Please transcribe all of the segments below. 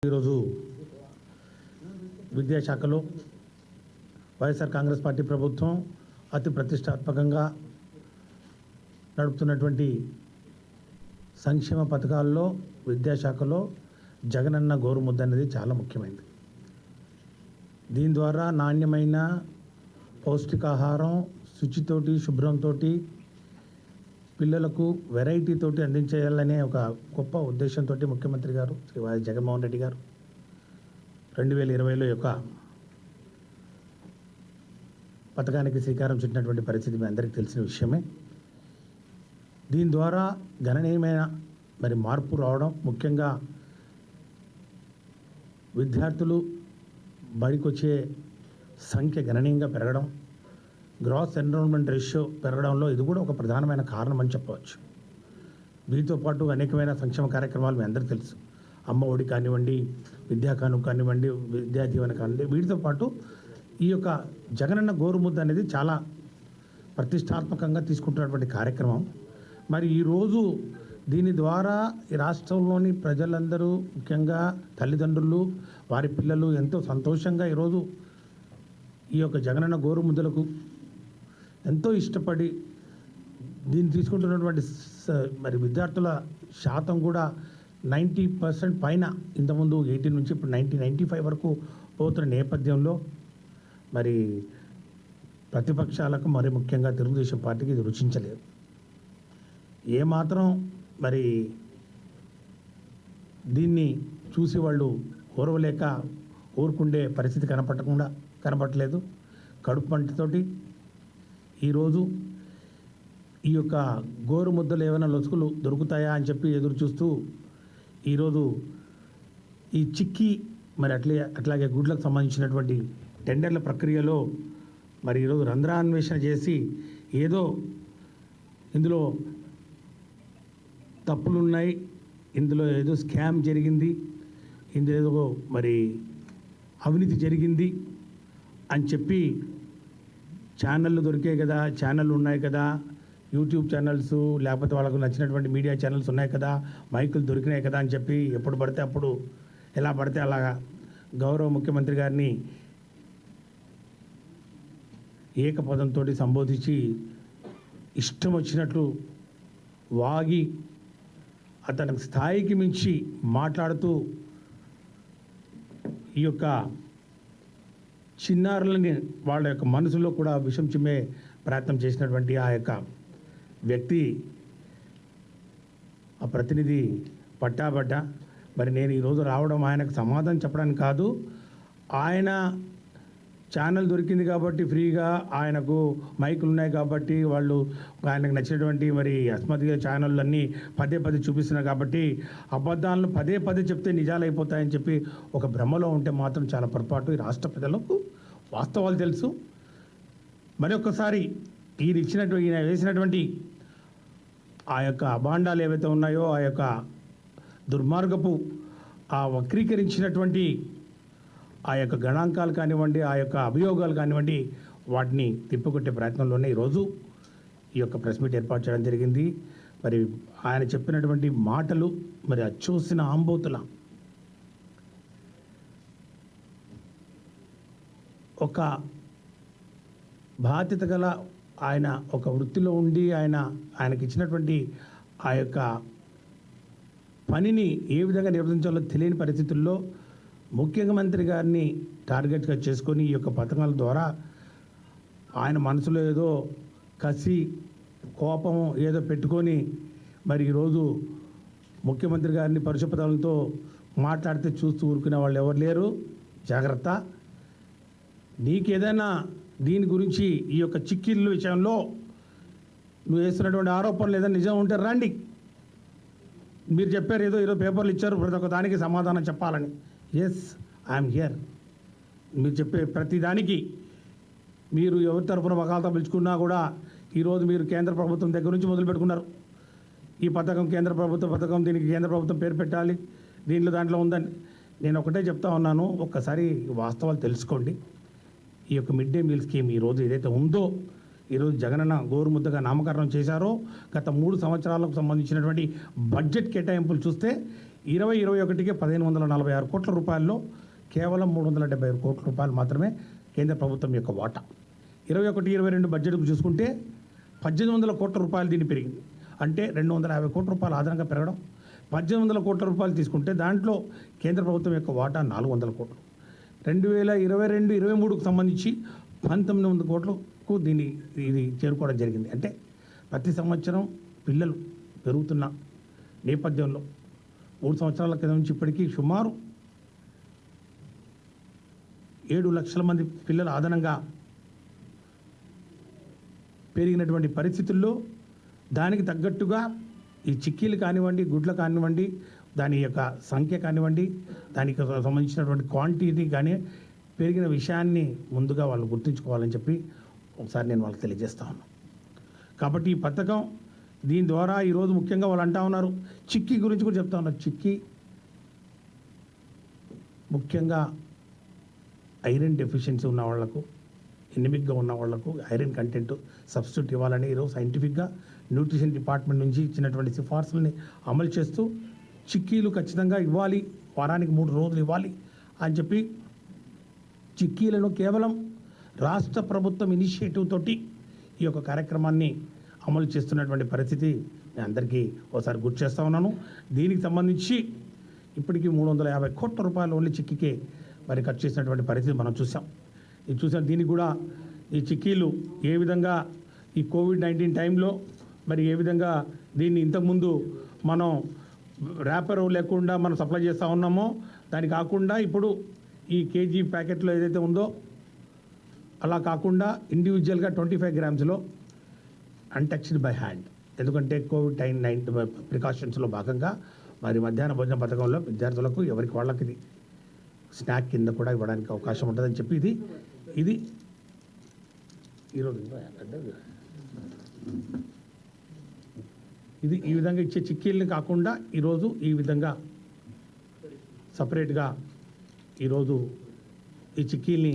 ఈరోజు విద్యాశాఖలో వైఎస్ఆర్ కాంగ్రెస్ పార్టీ ప్రభుత్వం అతి ప్రతిష్టాత్మకంగా నడుపుతున్నటువంటి సంక్షేమ పథకాల్లో విద్యాశాఖలో జగనన్న గోరుముద్ద అనేది చాలా ముఖ్యమైనది. దీని ద్వారా నాణ్యమైన పౌష్టికాహారం శుచితోటి శుభ్రంతో పిల్లలకు వెరైటీ తోటి అందించేయాలనే ఒక గొప్ప ఉద్దేశంతో ముఖ్యమంత్రి గారు శ్రీ వైఎస్ జగన్మోహన్ రెడ్డి గారు 2020లో యొక్క పథకానికి శ్రీకారం చుట్టినటువంటి పరిస్థితి మీ అందరికీ తెలిసిన విషయమే. దీని ద్వారా గణనీయమైన మార్పు రావడం, ముఖ్యంగా విద్యార్థులు బడికి వచ్చే సంఖ్య గణనీయంగా పెరగడం, గ్రాస్ ఎన్రోల్మెంట్ రేషియో పెరగడంలో ఇది కూడా ఒక ప్రధానమైన కారణం అని చెప్పవచ్చు. వీటితో పాటు అనేకమైన సంక్షేమ కార్యక్రమాలు మీ అందరికీ తెలుసు. అమ్మ ఒడి కానివ్వండి, విద్యా కానుక కానివ్వండి, విద్యా దీవెన కానివ్వండి, వీటితో పాటు ఈ యొక్క జగనన్న గోరుముద్ద అనేది చాలా ప్రతిష్టాత్మకంగా తీసుకుంటున్నటువంటి కార్యక్రమం. మరి ఈరోజు దీని ద్వారా ఈ రాష్ట్రంలోని ప్రజలందరూ, ముఖ్యంగా తల్లిదండ్రులు, వారి పిల్లలు ఎంతో సంతోషంగా ఈరోజు ఈ యొక్క జగనన్న గోరుముద్దలకు ఎంతో ఇష్టపడి దీన్ని తీసుకుంటున్నటువంటి విద్యార్థుల శాతం కూడా 90% పైన, ఇంతకుముందు 18 నుంచి ఇప్పుడు 95 వరకు పోతున్న నేపథ్యంలో ప్రతిపక్షాలకు ముఖ్యంగా తెలుగుదేశం పార్టీకి ఇది రుచించలేదు. ఏమాత్రం దీన్ని చూసి వాళ్ళు ఓర్వలేక ఊరుకుండే పరిస్థితి కనపడలేదు. కడుపు పంటతోటి ఈరోజు ఈ యొక్క గోరు ముద్దలు ఏమైనా లొసుకులు దొరుకుతాయా అని చెప్పి ఎదురు చూస్తూ ఈరోజు ఈ చిక్కి అట్లాగే గుడ్లకు సంబంధించినటువంటి టెండర్ల ప్రక్రియలో ఈరోజు రంధ్రాన్వేషణ చేసి ఏదో ఇందులో తప్పులున్నాయి, ఇందులో ఏదో స్కామ్ జరిగింది, ఇందులో ఏదో అవినీతి జరిగింది అని చెప్పి ఛానళ్ళు దొరికాయి కదా, ఛానళ్ళు ఉన్నాయి కదా, యూట్యూబ్ ఛానల్స్ లేకపోతే వాళ్ళకు నచ్చినటువంటి మీడియా ఛానల్స్ ఉన్నాయి కదా, మైకులు దొరికినాయి కదా అని చెప్పి ఎప్పుడు పడితే అప్పుడు ఎలా పడితే అలాగా గౌరవ ముఖ్యమంత్రి గారిని ఏకపదంతో సంబోధించి ఇష్టం వచ్చినట్లు వాగి అతని స్థాయికి మించి మాట్లాడుతూ ఈ యొక్క చిన్నారులని వాళ్ళ యొక్క మనసులో కూడా విషం చిమ్మే ప్రయత్నం చేసినటువంటి ఆ యొక్క వ్యక్తి, ఆ ప్రతినిధి పట్టాబడ్డ. నేను ఈరోజు రావడం ఆయనకు సమాధానం చెప్పడానికి కాదు, ఆయన ఛానల్ దొరికింది కాబట్టి ఫ్రీగా, ఆయనకు మైకులు ఉన్నాయి కాబట్టి వాళ్ళు ఆయనకు నచ్చినటువంటి అస్మదిగా ఛానళ్ళన్నీ పదే చూపిస్తున్నారు కాబట్టి అబద్ధాలను పదే చెప్తే నిజాలు అయిపోతాయని చెప్పి ఒక భ్రమలో ఉంటే మాత్రం చాలా పొరపాటు. ఈ రాష్ట్ర ప్రజలకు వాస్తవాలు తెలుసు. మరొకసారి ఈయన వేసినటువంటి ఆ యొక్క అభాండాలు ఏవైతే ఉన్నాయో, ఆ యొక్క దుర్మార్గపు ఆ వక్రీకరించినటువంటి ఆ యొక్క గణాంకాలు కానివ్వండి, ఆ యొక్క అభియోగాలు కానివ్వండి, వాటిని తిప్పికొట్టే ప్రయత్నంలోనే ఈరోజు ఈ యొక్క ప్రెస్ మీట్ ఏర్పాటు చేయడం జరిగింది. ఆయన చెప్పినటువంటి మాటలు అచ్చూసిన ఆంబోతుల ఒక బాధ్యత గల ఆయన ఒక వృత్తిలో ఉండి ఆయనకి ఇచ్చినటువంటి ఆ యొక్క పనిని ఏ విధంగా నిర్వహించాలో తెలియని పరిస్థితుల్లో ముఖ్యమంత్రి గారిని టార్గెట్గా చేసుకొని ఈ యొక్క పథకాల ద్వారా ఆయన మనసులో ఏదో కసి కోపం ఏదో పెట్టుకొని ఈరోజు ముఖ్యమంత్రి గారిని పరుషపదాలతో మాట్లాడితే చూస్తూ ఊరుకునే వాళ్ళు ఎవరు లేరు. జాగ్రత్త. నీకేదైనా దీని గురించి ఈ యొక్క చిక్కిళ్ళ విషయంలో నువ్వు వేస్తున్నటువంటి ఆరోపణలు ఏదైనా నిజం ఉంటే రండి. మీరు చెప్పారు ఏదో పేపర్లు ఇచ్చారు, ప్రతి ఒక్క దానికి సమాధానం చెప్పాలని. Yes, I'm here. మీరు చెప్పే ప్రతిదానికి మీరు ఎవరి తరఫున వకాలతా పిలుచుకున్నా కూడా ఈరోజు మీరు కేంద్ర ప్రభుత్వం దగ్గర నుంచి మొదలు పెట్టుకున్నారు. ఈ పథకం కేంద్ర ప్రభుత్వ పథకం, దీనికి కేంద్ర ప్రభుత్వం పేరు పెట్టాలి, దాంట్లో ఉందని. నేను ఒకటే చెప్తా ఉన్నాను, ఒక్కసారి వాస్తవాలు తెలుసుకోండి. ఈ యొక్క మిడ్ డే మీల్ స్కీమ్ ఈరోజు ఏదైతే ఉందో, ఈరోజు జగనన్న గోరుముద్దగా నామకరణం చేశారో, గత 3 సంవత్సరాలకు సంబంధించినటువంటి బడ్జెట్ కేటాయింపులు చూస్తే 2021కి 1546 కోట్ల రూపాయల్లో కేవలం 375 కోట్ల రూపాయలు మాత్రమే కేంద్ర ప్రభుత్వం యొక్క వాటా. 21-22 బడ్జెట్కు చూసుకుంటే 1800 కోట్ల రూపాయలు దీన్ని పెరిగింది. అంటే 250 కోట్ల రూపాయలు ఆధారంగా పెరగడం. 1800 కోట్ల రూపాయలు తీసుకుంటే దాంట్లో కేంద్ర ప్రభుత్వం యొక్క వాటా 400 కోట్లు. 2022-23కు సంబంధించి 1900 కోట్లకు ఇది చేరుకోవడం జరిగింది. అంటే ప్రతి సంవత్సరం పిల్లలు పెరుగుతున్న నేపథ్యంలో 3 సంవత్సరాల కింద నుంచి ఇప్పటికీ సుమారు 7 లక్షల మంది పిల్లలు అదనంగా పెరిగినటువంటి పరిస్థితుల్లో దానికి తగ్గట్టుగా ఈ చిక్కీలు కానివ్వండి, గుడ్లు కానివ్వండి, దాని యొక్క సంఖ్య కానివ్వండి, దానికి సంబంధించినటువంటి క్వాంటిటీ కానీ పెరిగిన విషయాన్ని ముందుగా వాళ్ళు గుర్తుంచుకోవాలని చెప్పి ఒకసారి నేను వాళ్ళకి తెలియజేస్తా ఉన్నాను. కాబట్టి ఈ పథకం దీని ద్వారా ఈరోజు ముఖ్యంగా వాళ్ళు అంటా ఉన్నారు, చిక్కీ గురించి కూడా చెప్తా ఉన్నారు. చిక్కీ ముఖ్యంగా ఐరన్ డెఫిషియన్సీ ఉన్న వాళ్లకు, ఎనిమిక్గా ఉన్న వాళ్లకు ఐరన్ కంటెంట్ సబ్స్టిట్యూట్ ఇవ్వాలని ఈరోజు సైంటిఫిక్గా న్యూట్రిషన్ డిపార్ట్మెంట్ నుంచి ఇచ్చినటువంటి సిఫార్సులని అమలు చేస్తూ చిక్కీలు ఖచ్చితంగా ఇవ్వాలి, వారానికి 3 రోజులు ఇవ్వాలి అని చెప్పి చిక్కీలను కేవలం రాష్ట్ర ప్రభుత్వం ఇనిషియేటివ్ తోటి ఈ యొక్క కార్యక్రమాన్ని అమలు చేస్తున్నటువంటి పరిస్థితి నేను అందరికీ ఒకసారి గుర్తు చేస్తూ ఉన్నాను. దీనికి సంబంధించి ఇప్పటికీ 350 కోట్ల రూపాయలు ఓన్లీ చిక్కీకే మరి ఖర్చు చేసినటువంటి పరిస్థితి మనం చూసాం. దీనికి కూడా ఈ చిక్కీలు ఏ విధంగా ఈ కోవిడ్-19 టైంలో మరి ఏ విధంగా దీన్ని ఇంతకుముందు మనం ర్యాపర్ లేకుండా మనం సప్లై చేస్తూ ఉన్నామో దాని కాకుండా ఇప్పుడు ఈ కేజీ ప్యాకెట్లో ఏదైతే ఉందో అలా కాకుండా ఇండివిజువల్గా 25 గ్రామ్స్లో అన్టచ్డ్ బై హ్యాండ్, ఎందుకంటే కోవిడ్-19 ప్రికాషన్స్లో భాగంగా మరి మధ్యాహ్న భోజన పథకంలో విద్యార్థులకు ఎవరికి వాళ్ళకి ఇది స్నాక్ కింద కూడా ఇవ్వడానికి అవకాశం ఉంటుందని చెప్పి ఇది ఈరోజు ఈ విధంగా ఇచ్చే చిక్కీల్ని కాకుండా ఈరోజు ఈ విధంగా సపరేట్గా ఈరోజు ఈ చిక్కీల్ని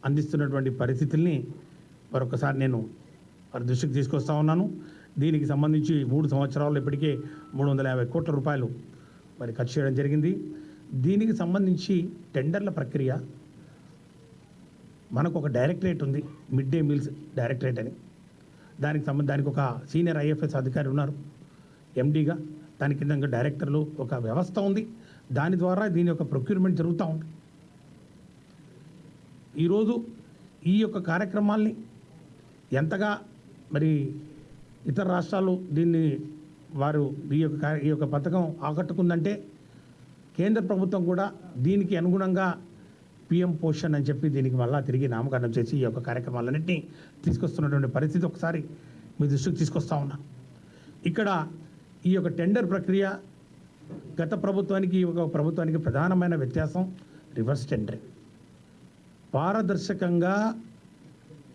అందిస్తున్నటువంటి పరిస్థితుల్ని మరొకసారి నేను వారి దృష్టికి తీసుకొస్తా ఉన్నాను. దీనికి సంబంధించి 3 సంవత్సరాల్లో ఇప్పటికే 350 కోట్ల రూపాయలు మరి ఖర్చు చేయడం జరిగింది. దీనికి సంబంధించి టెండర్ల ప్రక్రియ మనకు ఒక డైరెక్టరేట్ ఉంది, మిడ్ డే మీల్స్ డైరెక్టరేట్ అని. దానికి ఒక సీనియర్ IFS అధికారి ఉన్నారు ఎండీగా. దాని కింద డైరెక్టర్లు ఒక వ్యవస్థ ఉంది. దాని ద్వారా దీని యొక్క ప్రొక్యూర్మెంట్ జరుగుతూ ఉంది. ఈరోజు ఈ యొక్క కార్యక్రమాల్ని ఎంతగా మరి ఇతర రాష్ట్రాలు దీన్ని ఈ యొక్క పథకం ఆకట్టుకుందంటే కేంద్ర ప్రభుత్వం కూడా దీనికి అనుగుణంగా PM పోషన్ అని చెప్పి దీనికి మళ్ళా తిరిగి నామకరణం చేసి ఈ యొక్క కార్యక్రమాలన్నింటినీ తీసుకొస్తున్నటువంటి పరిస్థితి ఒకసారి మీ దృష్టికి తీసుకొస్తా ఉన్నా. ఇక్కడ ఈ యొక్క టెండర్ ప్రక్రియ గత ప్రభుత్వానికి ఈ యొక్క ప్రభుత్వానికి ప్రధానమైన వ్యత్యాసం రివర్స్ టెండరింగ్. పారదర్శకంగా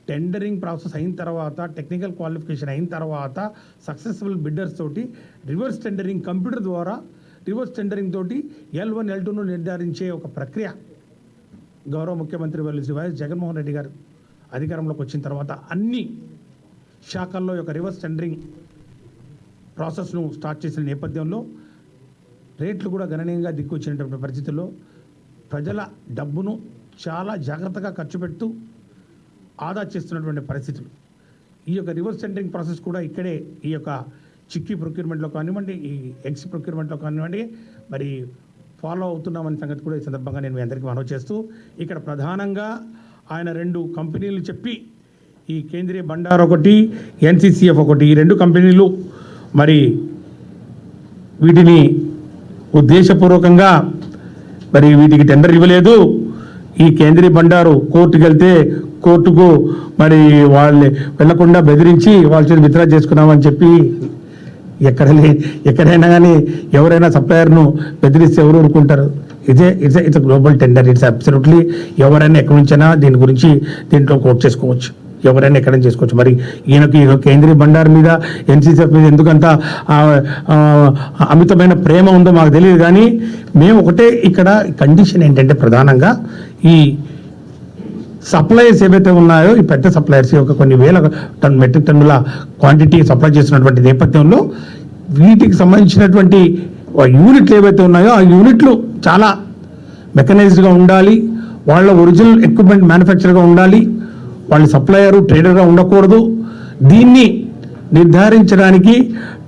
టెండరింగ్ ప్రాసెస్ అయిన తర్వాత, టెక్నికల్ క్వాలిఫికేషన్ అయిన తర్వాత సక్సెస్ఫుల్ బిడ్డర్స్ తోటి రివర్స్ టెండరింగ్ కంప్యూటర్ ద్వారా రివర్స్ టెండరింగ్ తోటి L1, L2ను నిర్ధారించే ఒక ప్రక్రియ గౌరవ ముఖ్యమంత్రి శ్రీ వైఎస్ జగన్మోహన్ రెడ్డి గారు అధికారంలోకి వచ్చిన తర్వాత అన్ని శాఖల్లో యొక్క రివర్స్ టెండరింగ్ ప్రాసెస్ను స్టార్ట్ చేసిన నేపథ్యంలో రేట్లు కూడా గణనీయంగా దిక్కువచ్చినటువంటి పరిస్థితుల్లో ప్రజల డబ్బును చాలా జాగ్రత్తగా ఖర్చు పెడుతూ ఆదా చేస్తున్నటువంటి పరిస్థితులు. ఈ యొక్క రివర్స్ టెండరింగ్ ప్రాసెస్ కూడా ఇక్కడే ఈ యొక్క చిక్కీ ప్రొక్యూర్మెంట్లో కానివ్వండి, ఈ ఎగ్స్ ప్రొక్యూర్మెంట్లో కానివ్వండి మరి ఫాలో అవుతున్నామనే సంగతి కూడా ఈ సందర్భంగా నేను మీ అందరికీ మనవి చేస్తూ, ఇక్కడ ప్రధానంగా ఆయన 2 కంపెనీలు చెప్పి ఈ కేంద్రీయ బండార్ ఒకటి, NCCF ఒకటి, ఈ 2 కంపెనీలు మరి వీటిని ఉద్దేశపూర్వకంగా మరి వీటికి టెండర్ ఇవ్వలేదు. ఈ కేంద్రీయ బండారు కోర్టుకు వెళ్తే కోర్టుకు మరి వాళ్ళు వెళ్లకుండా బెదిరించి వాళ్ళ చేతి విత్డ్రా చేసుకున్నామని చెప్పి ఎక్కడైనా కానీ ఎవరైనా సప్లయర్ను బెదిరిస్తే ఎవరు ఊరుకుంటారు? It's global tender. It's absolutely ఎవరైనా ఎక్కడి నుంచైనా దీని గురించి దీంట్లో కోట్ చేసుకోవచ్చు, ఎవరైనా ఎక్కడైనా చేసుకోవచ్చు. మరి ఈయనకి కేంద్రీయ బండార్ మీద NCCF మీద ఎందుకంత అమితమైన ప్రేమ ఉందో మాకు తెలియదు. కానీ మేము ఒకటే ఇక్కడ కండిషన్ ఏంటంటే ప్రధానంగా ఈ సప్లయర్స్ ఏవైతే ఉన్నాయో ఈ పెద్ద సప్లయర్స్ ఒక కొన్ని వేల మెట్రిక్ టన్నుల క్వాంటిటీ సప్లై చేస్తున్నటువంటి నేపథ్యంలో వీటికి సంబంధించినటువంటి యూనిట్లు ఏవైతే ఉన్నాయో ఆ యూనిట్లు చాలా మెకనైజ్డ్గా ఉండాలి, వాళ్ళ ఒరిజినల్ ఎక్విప్మెంట్ మ్యానుఫ్యాక్చర్గా ఉండాలి, వాళ్ళు సప్లయరు ట్రేడర్గా ఉండకూడదు. దీన్ని నిర్ధారించడానికి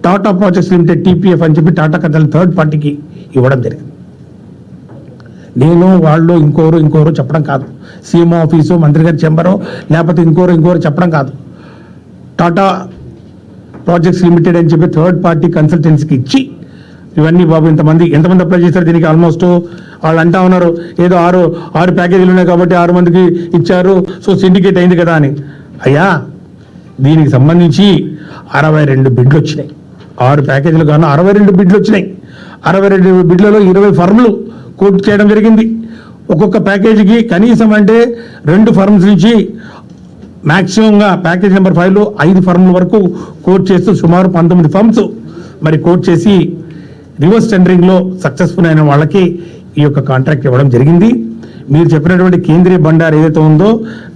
టాటా ప్రాజెక్ట్స్ లిమిటెడ్ టీపీఎఫ్ అని చెప్పి టాటా కన్సల్టెన్సీ థర్డ్ పార్టీకి ఇవ్వడం జరిగింది. నేను వాళ్ళు ఇంకోరు చెప్పడం కాదు, సీఎం ఆఫీసు, మంత్రి గారి చెంబరో, లేకపోతే ఇంకోరు చెప్పడం కాదు. టాటా ప్రాజెక్ట్స్ లిమిటెడ్ అని చెప్పి థర్డ్ పార్టీ కన్సల్టెన్సీకి ఇచ్చి ఇవన్నీ బాబు ఎంతమంది అప్లై చేశారు దీనికి, ఆల్మోస్ట్ వాళ్ళు అంటా ఉన్నారు ఏదో ఆరు ప్యాకేజీలు ఉన్నాయి కాబట్టి 6 మందికి ఇచ్చారు, సో సిండికేట్ అయింది కదా అని. అయ్యా, దీనికి సంబంధించి 62 బిడ్లు వచ్చినాయి. 6 ప్యాకేజీలు కాను 62 బిడ్లు వచ్చినాయి. 62 బిడ్లలో 20 ఫర్మ్లు కోట్ చేయడం జరిగింది. ఒక్కొక్క ప్యాకేజీకి కనీసం అంటే 2 ఫర్మ్స్ నుంచి మ్యాక్సిమంగా ప్యాకేజ్ నెంబర్ 5లో 5 ఫర్మ్ల వరకు కోట్ చేస్తూ సుమారు 19 ఫర్మ్స్ మరి కోట్ చేసి రివర్స్ టెండరింగ్లో సక్సెస్ఫుల్ అయిన వాళ్ళకి ఈ యొక్క కాంట్రాక్ట్ ఇవ్వడం జరిగింది. మీరు చెప్పినటువంటి కేంద్రీయ బండార్ ఏదైతే ఉందో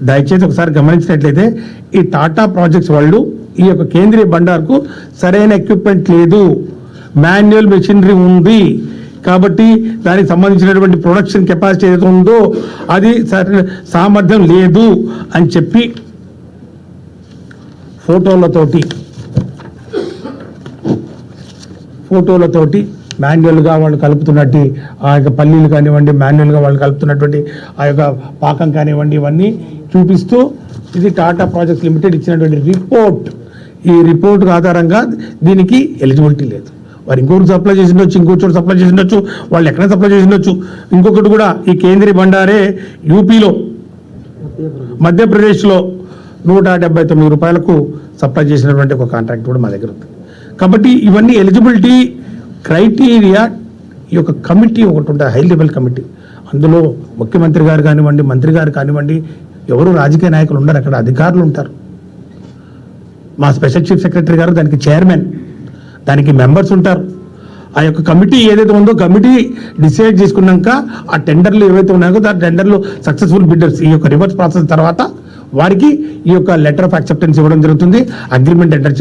దయచేసి ఒకసారి గమనించినట్లయితే ఈ టాటా ప్రాజెక్ట్స్ వాళ్ళు ఈ యొక్క కేంద్రీయ బండార్కు సరైన ఎక్విప్మెంట్ లేదు, మాన్యువల్ మెషినరీ ఉంది, కాబట్టి దానికి సంబంధించినటువంటి ప్రొడక్షన్ కెపాసిటీ ఏదైతే ఉందో అది సామర్థ్యం లేదు అని చెప్పి ఫోటోలతోటి మాన్యువల్గా వాళ్ళు కలుపుతున్నట్టు ఆ యొక్క పల్లీలు కానివ్వండి, మాన్యువల్గా వాళ్ళు కలుపుతున్నటువంటి ఆ యొక్క పాకం కానివ్వండి, ఇవన్నీ చూపిస్తూ ఇది టాటా ప్రాజెక్ట్స్ లిమిటెడ్ ఇచ్చినటువంటి రిపోర్ట్. ఈ రిపోర్ట్ ఆధారంగా దీనికి ఎలిజిబిలిటీ లేదు. వారు ఇంకొకటి సప్లై చేసి ఉండొచ్చు, ఇంకొకటి సప్లై చేసి ఉండొచ్చు, వాళ్ళు ఎక్కడైనా సప్లై చేసి ఉండొచ్చు. ఇంకొకటి కూడా ఈ కేంద్రీయ బండారే యూపీలో, మధ్యప్రదేశ్లో 179 రూపాయలకు సప్లై చేసినటువంటి ఒక కాంట్రాక్ట్ కూడా మా దగ్గర ఉంది. కాబట్టి ఇవన్నీ ఎలిజిబిలిటీ క్రైటీరియా ఈ యొక్క కమిటీ ఒకటి ఉంటుంది, హై లెవెల్ కమిటీ. అందులో ముఖ్యమంత్రి గారు కానివ్వండి, మంత్రి గారు కానివ్వండి, ఎవరు రాజకీయ నాయకులు ఉండరు, అక్కడ అధికారులు ఉంటారు. మా స్పెషల్ చీఫ్ సెక్రటరీ గారు దానికి చైర్మన్, దానికి మెంబర్స్ ఉంటారు. ఆ యొక్క కమిటీ ఏదైతే ఉందో కమిటీ డిసైడ్ చేసుకున్నాక ఆ టెండర్లు ఏవైతే ఉన్నాయో ఆ టెండర్లు సక్సెస్ఫుల్ బిడ్డర్స్ ఈ యొక్క రివర్స్ ప్రాసెస్ తర్వాత వారికి ఈ యొక్క లెటర్ ఆఫ్ యాక్సెప్టెన్స్ ఇవ్వడం జరుగుతుంది, అగ్రిమెంట్ ఎంటర్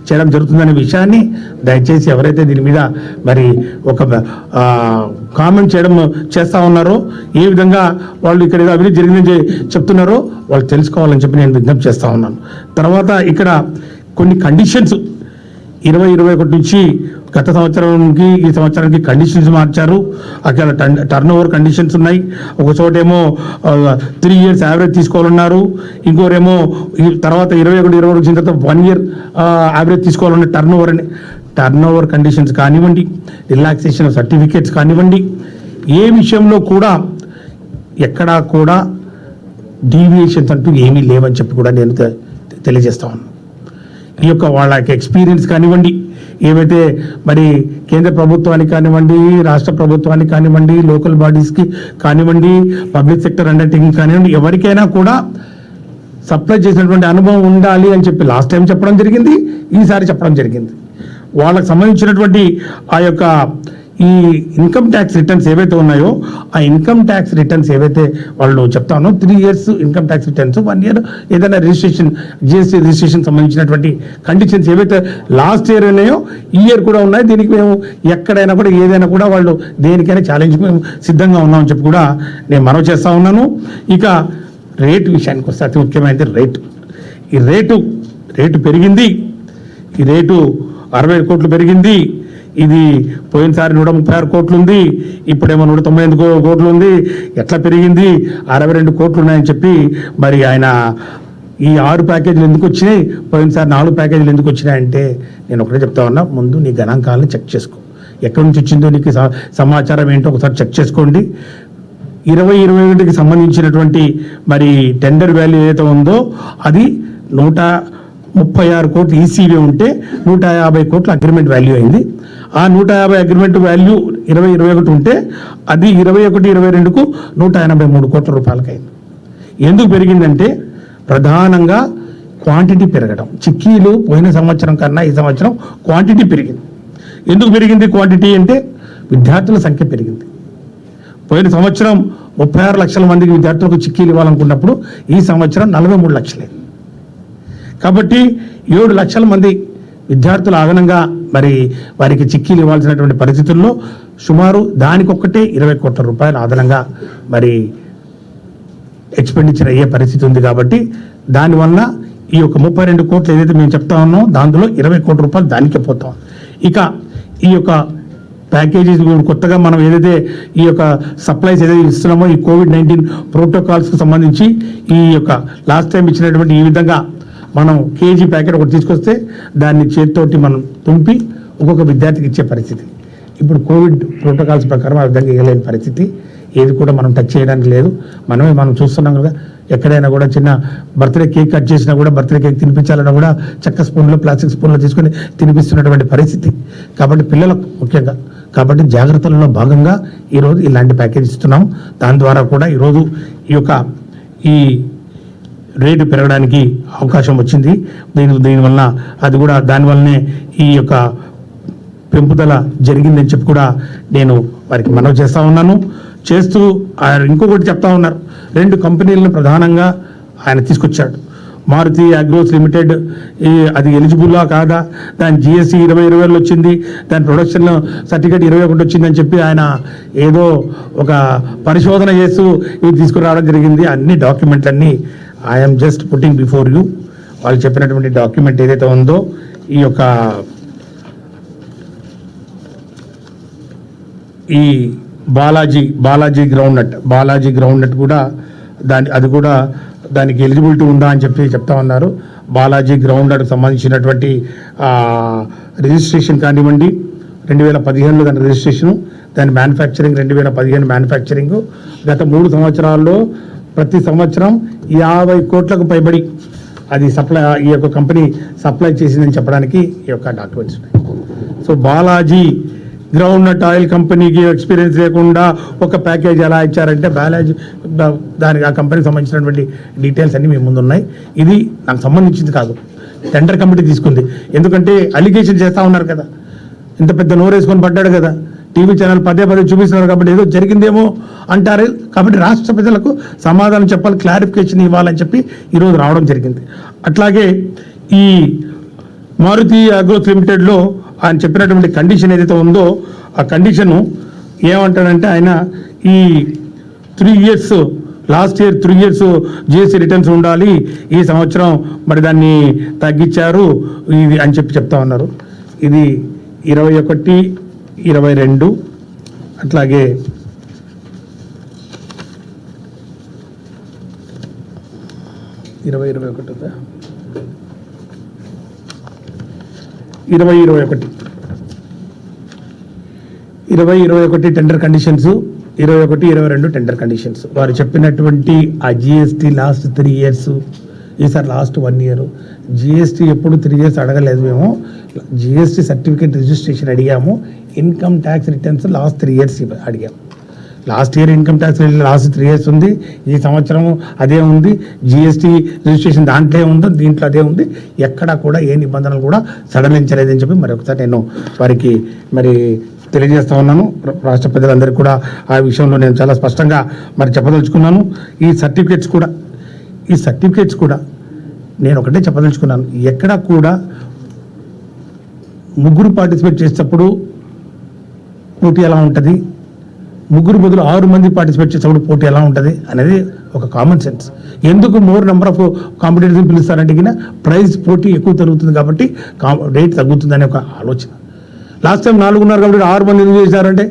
చేయడం జరుగుతుంది అనే విషయాన్ని దయచేసి ఎవరైతే దీని మీద మరి ఒక కామెంట్ చేస్తా ఉన్నారో, ఏ విధంగా వాళ్ళు ఇక్కడ ఏదో అభివృద్ధి జరిగిందని చెప్తున్నారో వాళ్ళు తెలుసుకోవాలని చెప్పి నేను విజ్ఞప్తి చేస్తా ఉన్నాను. తర్వాత ఇక్కడ కొన్ని కండిషన్స్ 2021 నుంచి గత సంవత్సరానికి ఈ సంవత్సరానికి కండిషన్స్ మార్చారు. అక్కడ టర్న్ ఓవర్ కండిషన్స్ ఉన్నాయి. ఒక చోటేమో 3 years యావరేజ్ తీసుకోవాలన్నారు, ఇంకోరేమో ఈ తర్వాత 21 వచ్చిన తర్వాత 1 year యావరేజ్ తీసుకోవాలన్న టర్న్ ఓవర్ కండిషన్స్ కానివ్వండి, రిలాక్సేషన్ సర్టిఫికేట్స్ కానివ్వండి, ఏ విషయంలో కూడా ఎక్కడా కూడా డీవియేషన్స్ అంటూ ఏమీ లేవని చెప్పి కూడా నేను తెలియజేస్తా ఉన్నాను. ఈ యొక్క వాళ్ళ ఎక్స్పీరియన్స్ కానివ్వండి, ఏవైతే మరి కేంద్ర ప్రభుత్వానికి కానివ్వండి, రాష్ట్ర ప్రభుత్వానికి కానివ్వండి, లోకల్ బాడీస్కి కానివ్వండి, పబ్లిక్ సెక్టర్ అండర్టేకింగ్ కానివ్వండి, ఎవరికైనా కూడా సప్లై చేసినటువంటి అనుభవం ఉండాలి అని చెప్పి లాస్ట్ టైం చెప్పడం జరిగింది, ఈసారి చెప్పడం జరిగింది. వాళ్ళకి సంబంధించినటువంటి ఆ యొక్క ఈ ఇన్కమ్ ట్యాక్స్ రిటర్న్స్ ఏవైతే ఉన్నాయో ఆ ఇన్కమ్ ట్యాక్స్ రిటర్న్స్ ఏవైతే వాళ్ళు చెప్తానో 3 years income tax returns, 1 year ఏదైనా రిజిస్ట్రేషన్ జిఎస్టీ రిజిస్ట్రేషన్ సంబంధించినటువంటి కండిషన్స్ ఏవైతే లాస్ట్ ఇయర్ ఉన్నాయో ఈ ఇయర్ కూడా ఉన్నాయి. దీనికి మేము ఎక్కడైనా కూడా ఏదైనా కూడా వాళ్ళు దేనికైనా ఛాలెంజ్ మేము సిద్ధంగా ఉన్నామని చెప్పి కూడా నేను మనవి చేస్తూ ఉన్నాను. ఇక రేటు విషయానికి వస్తే అతి ముఖ్యమైనది ఈ రేటు పెరిగింది. ఈ రేటు 60 కోట్లు పెరిగింది. ఇది పోయినసారి 136 కోట్లు ఉంది, ఇప్పుడేమో 198 కోట్లు ఉంది. ఎట్లా పెరిగింది? 62 కోట్లు ఉన్నాయని చెప్పి మరి ఆయన ఈ 6 ప్యాకేజీలు ఎందుకు వచ్చినాయి, పోయినసారి 4 ప్యాకేజీలు ఎందుకు వచ్చినాయంటే నేను ఒకటే చెప్తా ఉన్నా, ముందు నీ గణాంకాలను చెక్ చేసుకో, ఎక్కడి నుంచి వచ్చిందో నీకు సమాచారం ఏంటో ఒకసారి చెక్ చేసుకోండి. 2021కి సంబంధించినటువంటి మరి టెండర్ వాల్యూ ఏదైతే ఉందో అది 136 కోట్లు ఈసీవీ ఉంటే 150 కోట్ల అగ్రిమెంట్ వాల్యూ అయింది. ఆ 150 అగ్రిమెంట్ వాల్యూ 2021 ఉంటే అది 21-22కు 183 కోట్ల రూపాయలకి అయింది. ఎందుకు పెరిగిందంటే ప్రధానంగా క్వాంటిటీ పెరగడం. చిక్కీలు పోయిన సంవత్సరం కన్నా ఈ సంవత్సరం క్వాంటిటీ పెరిగింది. ఎందుకు పెరిగింది క్వాంటిటీ అంటే విద్యార్థుల సంఖ్య పెరిగింది. పోయిన సంవత్సరం 36 లక్షల మందికి విద్యార్థులకు చిక్కీలు ఇవ్వాలనుకున్నప్పుడు ఈ సంవత్సరం 43 లక్షలే. కాబట్టి 7 లక్షల మంది విద్యార్థులు అదనంగా మరి వారికి చిక్కీలు ఇవ్వాల్సినటువంటి పరిస్థితుల్లో సుమారు దానికొక్కటే 20 కోట్ల రూపాయలు అదనంగా మరి ఎక్స్పెండిచర్ అయ్యే పరిస్థితి ఉంది. కాబట్టి దానివల్ల ఈ యొక్క 32 కోట్లు ఏదైతే మేము చెప్తా ఉన్నామో దాంట్లో 20 కోట్ల రూపాయలు దానికే పోతాం. ఇక ఈ యొక్క ప్యాకేజీస్ కొత్తగా మనం ఏదైతే ఈ యొక్క సప్లైస్ ఏదైతే ఇస్తున్నామో ఈ COVID-19 ప్రోటోకాల్స్కి సంబంధించి ఈ యొక్క లాస్ట్ టైం ఇచ్చినటువంటి ఈ విధంగా మనం కేజీ ప్యాకెట్ ఒకటి తీసుకొస్తే దాన్ని చేతితోటి మనం తుంపి ఒక్కొక్క విద్యార్థికి ఇచ్చే పరిస్థితి. ఇప్పుడు కోవిడ్ ప్రోటోకాల్స్ ప్రకారం ఆ విధంగా ఇవ్వలేని పరిస్థితి. ఏది కూడా మనం టచ్ చేయడానికి లేదు. మనం చూస్తున్నాం కదా, ఎక్కడైనా కూడా చిన్న బర్త్డే కేక్ కట్ చేసినా కూడా బర్త్డే కేక్ తినిపించాలన్నా కూడా చెక్క స్పూన్లో ప్లాస్టిక్ స్పూన్లో తీసుకొని తినిపిస్తున్నటువంటి పరిస్థితి. కాబట్టి పిల్లలకు ముఖ్యంగా కాబట్టి జాగ్రత్తలలో భాగంగా ఈరోజు ఇలాంటి ప్యాకేజ్ ఇస్తున్నాం. దాని ద్వారా కూడా ఈరోజు ఈ రేటు పెరగడానికి అవకాశం వచ్చింది. దీనివల్ల అది కూడా దానివల్లనే ఈ యొక్క పెంపుదల జరిగిందని చెప్పి కూడా నేను వారికి మనవి చేస్తూ ఉన్నాను. చేస్తూ ఇంకొకటి చెప్తా ఉన్నారు, 2 కంపెనీలను ప్రధానంగా ఆయన తీసుకొచ్చాడు. మారుతి అగ్రోస్ లిమిటెడ్ అది ఎలిజిబుల్లా కాదా, దాని GST 2020 వచ్చింది, దాని ప్రొడక్షన్ సర్టిఫికేట్ 21 వచ్చిందని చెప్పి ఆయన ఏదో ఒక పరిశోధన చేస్తూ ఇది తీసుకురావడం జరిగింది. అన్ని డాక్యుమెంట్లన్నీ I'm just putting before you. వాళ్ళు చెప్పినటువంటి డాక్యుమెంట్ ఏదైతే ఉందో ఈ యొక్క ఈ బాలాజీ గ్రౌండ్ నట్ కూడా అది కూడా దానికి ఎలిజిబిలిటీ ఉందా అని చెప్పి చెప్తా ఉన్నారు. బాలాజీ గ్రౌండ్ నట్కి సంబంధించినటువంటి రిజిస్ట్రేషన్ కానివ్వండి, 2015లో దాని రిజిస్ట్రేషను, దాని మ్యానుఫ్యాక్చరింగ్ 2015 మ్యానుఫ్యాక్చరింగ్. గత 3 సంవత్సరాల్లో ప్రతి సంవత్సరం 50 కోట్లకు పైబడి అది ఈ యొక్క కంపెనీ సప్లై చేసిందని చెప్పడానికి ఈ యొక్క డాక్యుమెంట్స్ ఉన్నాయి. So Balaji groundnut oil కంపెనీకి ఎక్స్పీరియన్స్ లేకుండా ఒక ప్యాకేజ్ ఎలా ఇచ్చారంటే దానికి ఆ కంపెనీకి సంబంధించినటువంటి డీటెయిల్స్ అన్నీ మీ ముందు ఉన్నాయి. ఇది నాకు సంబంధించింది కాదు, టెండర్ కమిటీ తీసుకుంది. ఎందుకంటే అలిగేషన్ చేస్తూ ఉన్నారు కదా, ఇంత పెద్ద నోరేసుకొని పడ్డాడు కదా, టీవీ ఛానల్ పదే చూపిస్తున్నారు కాబట్టి ఏదో జరిగిందేమో అంటారు. కాబట్టి రాష్ట్ర ప్రజలకు సమాధానం చెప్పాలి, క్లారిఫికేషన్ ఇవ్వాలని చెప్పి ఈరోజు రావడం జరిగింది. అట్లాగే ఈ మారుతి అగ్రోస్ లిమిటెడ్లో ఆయన చెప్పినటువంటి కండిషన్ ఏదైతే ఉందో ఆ కండిషను ఏమంటాడంటే ఆయన ఈ 3 years last year 3 years GST returns ఉండాలి, ఈ సంవత్సరం మరి దాన్ని తగ్గించారు ఇది అని చెప్పి చెప్తా ఉన్నారు. ఇది 21, 22 అట్లాగే 2021 టెండర్ కండిషన్స్, 21, 22 టెండర్ కండిషన్స్. వారు చెప్పినటువంటి ఆ GST లాస్ట్ 3 years, ఈసారి లాస్ట్ 1 year. GST ఎప్పుడు 3 years అడగలేదు మేము, GST సర్టిఫికేట్ రిజిస్ట్రేషన్ అడిగాము, income tax returns last 3 years అడిగాము. Last year income tax last 3 years ఉంది, ఈ సంవత్సరం అదే ఉంది, GST రిజిస్ట్రేషన్ దాంట్లో ఉందో దీంట్లో అదే ఉంది, ఎక్కడా కూడా ఏ నిబంధనలు కూడా సడలించలేదని చెప్పి మరి ఒకసారి నేను వారికి మరి తెలియజేస్తా ఉన్నాను. రాష్ట్ర ప్రజలందరికీ కూడా ఆ విషయంలో నేను చాలా స్పష్టంగా మరి చెప్పదలుచుకున్నాను. ఈ సర్టిఫికేట్స్ కూడా నేను ఒకటే చెప్పదలుచుకున్నాను, ఎక్కడా కూడా ముగ్గురు పార్టిసిపేట్ చేసేటప్పుడు పోటీ ఎలా ఉంటుంది, ముగ్గురు బదులు 6 మంది పార్టిసిపేట్ చేసేటప్పుడు పోటీ ఎలా ఉంటుంది అనేది ఒక కామన్ సెన్స్. ఎందుకు మోర్ నెంబర్ ఆఫ్ కాంపిటేటివ్ పిలుస్తారంటే కింద ప్రైజ్ పోటీ ఎక్కువ జరుగుతుంది కాబట్టి రేట్ తగ్గుతుందనే ఒక ఆలోచన. లాస్ట్ టైం 4 ఉన్నారు కాబట్టి 6 మంది ఎందుకు చేశారంటే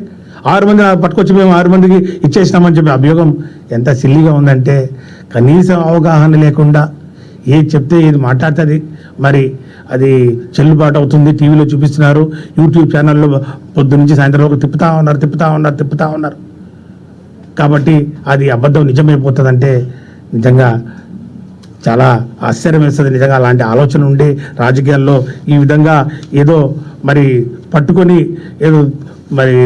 6 మంది పట్టుకొచ్చి మేము 6 మందికి ఇచ్చేసినామని చెప్పి అభియోగం ఎంత సిల్లీగా ఉందంటే, కనీసం అవగాహన లేకుండా ఏది చెప్తే ఏది మాట్లాడుతుంది, మరి అది చెల్లుబాటు అవుతుంది. టీవీలో చూపిస్తున్నారు, యూట్యూబ్ ఛానల్లో పొద్దు నుంచి సాయంత్రం వరకు తిప్పుతా ఉన్నారు. కాబట్టి అది అబద్ధం నిజమైపోతుందంటే నిజంగా చాలా ఆశ్చర్యం వేస్తుంది. నిజంగా అలాంటి ఆలోచన ఉండి రాజకీయాల్లో ఈ విధంగా ఏదో మరి పట్టుకొని ఏదో మరి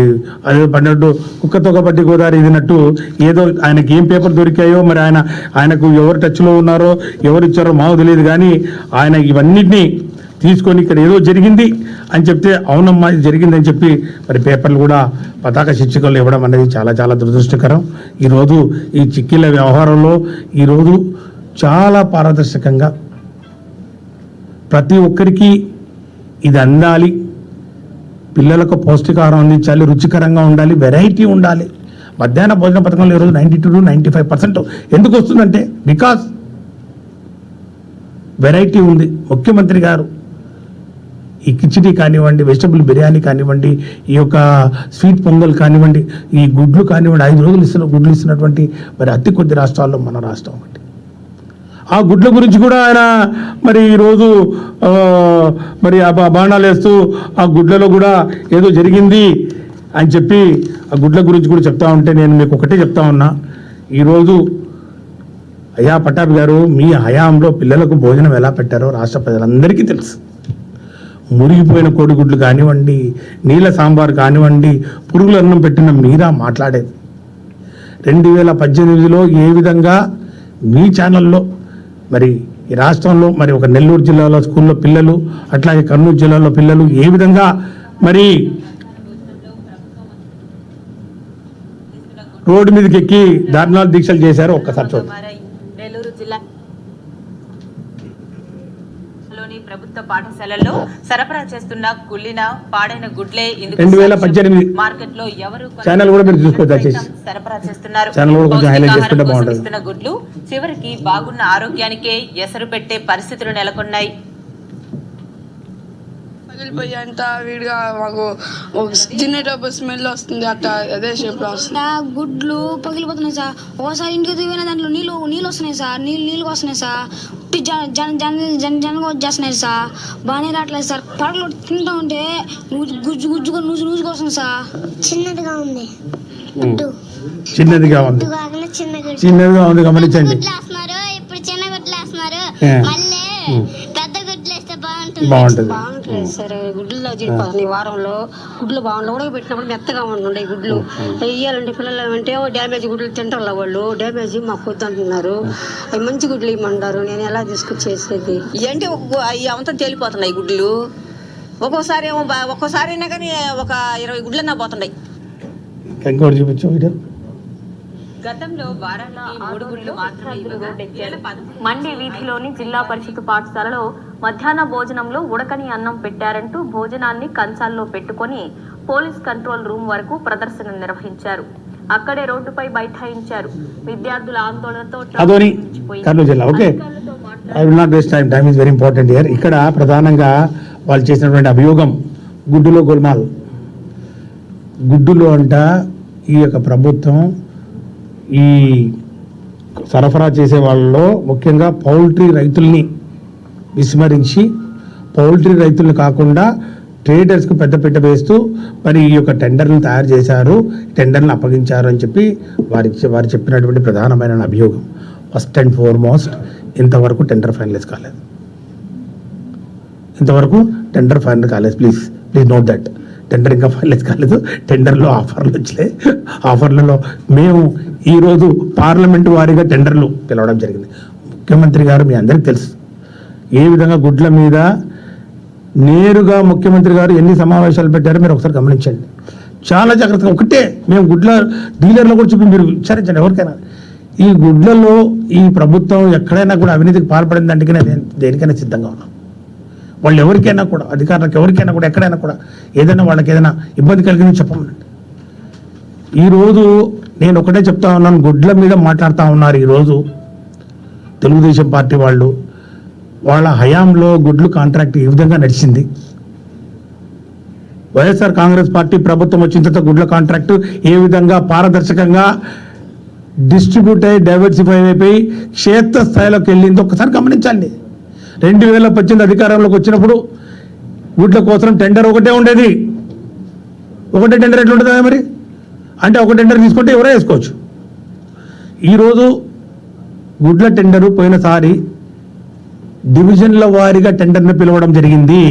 అదే పడినట్టు కుక్కతో పట్టి గోదావరి ఇదినట్టు ఏదో ఆయనకి ఏం పేపర్ దొరికాయో మరి ఆయనకు ఎవరు టచ్లో ఉన్నారో ఎవరు ఇచ్చారో మాకు తెలియదు, కానీ ఆయన ఇవన్నిటినీ తీసుకొని ఇక్కడ ఏదో జరిగింది అని చెప్తే అవునమ్మా ఇది జరిగిందని చెప్పి మరి పేపర్లు కూడా పతాక శీర్షికలు ఇవ్వడం అనేది చాలా చాలా దురదృష్టకరం. ఈరోజు ఈ చిక్కీల వ్యవహారంలో ఈరోజు చాలా పారదర్శకంగా ప్రతి ఒక్కరికి ఇది అందాలి, పిల్లలకు పౌష్టికాహారం అందించాలి, రుచికరంగా ఉండాలి, వెరైటీ ఉండాలి. మధ్యాహ్న భోజన పథకంలో ఈరోజు 92 to 95% ఎందుకు వస్తుందంటే బికాస్ వెరైటీ ఉంది. ముఖ్యమంత్రి గారు ఈ కిచిడి కానివ్వండి, వెజిటబుల్ బిర్యానీ కానివ్వండి, ఈ యొక్క స్వీట్ పొంగల్ కానివ్వండి, ఈ గుడ్లు కానివ్వండి, 5 రోజులు గుడ్లు ఇస్తున్నటువంటి మరి అతి కొద్ది రాష్ట్రాల్లో మన రాష్ట్రం ఒకటి. ఆ గుడ్ల గురించి కూడా ఆయన మరి ఈరోజు మరి ఆ బాణాలు వేస్తూ ఆ గుడ్లలో కూడా ఏదో జరిగింది అని చెప్పి ఆ గుడ్ల గురించి కూడా చెప్తా ఉంటే నేను మీకు ఒకటే చెప్తా ఉన్నా. ఈరోజు అయ్యా పట్టాభి గారు, మీ హయాంలో పిల్లలకు భోజనం ఎలా పెట్టారో రాష్ట్ర ప్రజలందరికీ తెలుసు. మురిగిపోయిన కోడిగుడ్లు కానివ్వండి, నీళ్ళ సాంబార్ కానివ్వండి, పురుగుల అన్నం పెట్టిన మీరా మాట్లాడేది. 2018లో ఏ విధంగా మీ ఛానల్లో మరి ఈ రాష్ట్రంలో మరి ఒక నెల్లూరు జిల్లాలో స్కూల్లో పిల్లలు, అట్లాగే కర్నూలు జిల్లాలో పిల్లలు ఏ విధంగా మరి రోడ్డు మీదకి ఎక్కి ధర్నాలు దీక్షలు చేశారో ఒక్కసారి చూడండి. నెల్లూరు జిల్లా ప్రభుత్వ పాఠశాలల్లో సరఫరా చేస్తున్న కుళ్ళిన పాడైన గుడ్లే 2018 మార్కెట్ లో ఎవరు ఛానల్ కూడా మీరు చూసుకోవచ్చు. సరఫరా చేస్తున్నారు. ఛానల్ కూడా కొంచెం హైలైట్ చేసుకుంటే బాగుంటుంది. ఇస్తున్న గుడ్లు చివరికి బాగున్న ఆరోగ్యానికే ఎసరు పెట్టే పరిస్థితులు నెలకొన్నాయి. పగిలిపోయేంత వీడిగా మాకు తినేటప్పుడు స్మెల్ వస్తుంది, అట్లా అదే షేప్లో వస్తుంది. గుడ్లు పగిలిపోతున్నాయి సార్. ఒకసారి ఇంటికి దిగిన దాంట్లో నీళ్ళు వస్తున్నాయి సార్. నీళ్ళు వస్తున్నాయి సార్. జనగా వచ్చేస్తున్నాయి సార్. బాగానే రావట్లేదు సార్. పడగలు తింటా ఉంటే నూజుగా వస్తుంది సార్. చిన్నదిగా ఉంది, చిన్నదిగా ఉంది, గమనించండి. ఇప్పుడు చిన్న గుడ్లు వేస్తున్నారు, మళ్ళీ పెద్ద గుడ్లు వేస్తే బాగుంటుంది సార్. గుడ్లు జీడిపోతున్నాయి. వారంలో గుడ్లు బాగుంటాయి. ఉడకబెట్టినప్పుడు మెత్తగా ఉండే గుడ్లు ఇవ్వాలంటే పిల్లలు అంటే డ్యామేజ్ గుడ్లు తింటారు వాళ్ళు. డ్యామేజ్ మాకు వద్దు అంటున్నారు. అవి మంచి గుడ్లు ఇవ్వమంటారు. నేను ఎలా తీసుకొచ్చేసేది అంటే అవంతా తేలిపోతున్నాయి గుడ్లు. ఒక్కోసారి అయినా కానీ ఒక 20 గుడ్లన్నా పోతున్నాయి. గతంలో మండి వీధిలోని జిల్లా పరిషత్ పాఠశాలలో మధ్యాహ్న భోజనంలో ఉడకని అన్నం పెట్టారంటూ భోజనాన్ని కంచాల్లో పెట్టుకొని పోలీస్ కంట్రోల్ రూమ్ వరకు ప్రదర్శన నిర్వహించారు. అక్కడే రోడ్డుపై బైఠాయించారు. విద్యార్థుల ఆందోళనతో ఇక్కడ ప్రధానంగా వాళ్ళు చేసినటువంటి అభియోగం గుడ్డులో గోల్మాల్. గుడ్డులో అంట ఈ యొక్క ప్రభుత్వం ఈ సరఫరా చేసే వాళ్ళలో ముఖ్యంగా పౌల్ట్రీ రైతుల్ని విస్మరించి, పౌల్ట్రీ రైతులను కాకుండా ట్రేడర్స్కు పెద్దపీట వేస్తూ మరి ఈ యొక్క టెండర్లను తయారు చేశారు, టెండర్లను అప్పగించారు అని చెప్పి వారు చెప్పినటువంటి ప్రధానమైన అభియోగం. ఫస్ట్ అండ్ ఫార్మోస్ట్ ఇంతవరకు టెండర్ ఫైనలైజ్ కాలేదు. Please note that. టెండర్ ఇంకా ఫైనలైజ్ కాలేదు. టెండర్లో ఆఫర్లు వచ్చాయి. ఆఫర్లలో మేము ఈరోజు పార్లమెంటు వారీగా టెండర్లు పిలవడం జరిగింది. ముఖ్యమంత్రి గారు మీ అందరికీ తెలుసు ఏ విధంగా గుడ్ల మీద నేరుగా ముఖ్యమంత్రి గారు ఎన్ని సమావేశాలు పెట్టారో మీరు ఒకసారి గమనించండి. చాలా జాగ్రత్తగా ఒకటే మేము గుడ్ల డీలర్లు కూడా చెప్పి మీరు విచారించండి. ఎవరికైనా ఈ గుడ్లలో ఈ ప్రభుత్వం ఎక్కడైనా కూడా అవినీతికి పాల్పడిందంటే నేను దేనికైనా సిద్ధంగా ఉన్నాను. వాళ్ళు ఎవరికైనా కూడా, అధికారులకు ఎవరికైనా కూడా, ఎక్కడైనా కూడా ఏదైనా వాళ్ళకి ఏదైనా ఇబ్బంది కలిగిందని చెప్పమనండి. ఈరోజు నేను ఒకటే చెప్తా ఉన్నాను, గుడ్ల మీద మాట్లాడుతూ ఉన్నారు. ఈరోజు తెలుగుదేశం పార్టీ వాళ్ళు వాళ్ళ హయాంలో గుడ్లు కాంట్రాక్ట్ ఈ విధంగా నడిచింది. వైఎస్ఆర్ కాంగ్రెస్ పార్టీ ప్రభుత్వం వచ్చిన తర్వాత గుడ్ల కాంట్రాక్టు ఏ విధంగా పారదర్శకంగా డిస్ట్రిబ్యూట్ అయ్యి డైవర్సిఫై అయిపోయి క్షేత్ర స్థాయిలోకి వెళ్ళింది ఒకసారి గమనించండి. 2018 అధికారంలోకి వచ్చినప్పుడు గుడ్ల కోసం టెండర్ ఒకటే ఉండేది. ఒకటే టెండర్ ఎట్లుంటుందా మరి? అంటే ఒక టెండర్ తీసుకుంటే ఎవరో వేసుకోవచ్చు. ఈరోజు గుడ్ల టెండరు పోయినసారి డివిజన్ల వారీగా టెండర్ను పిలవడం జరిగింది.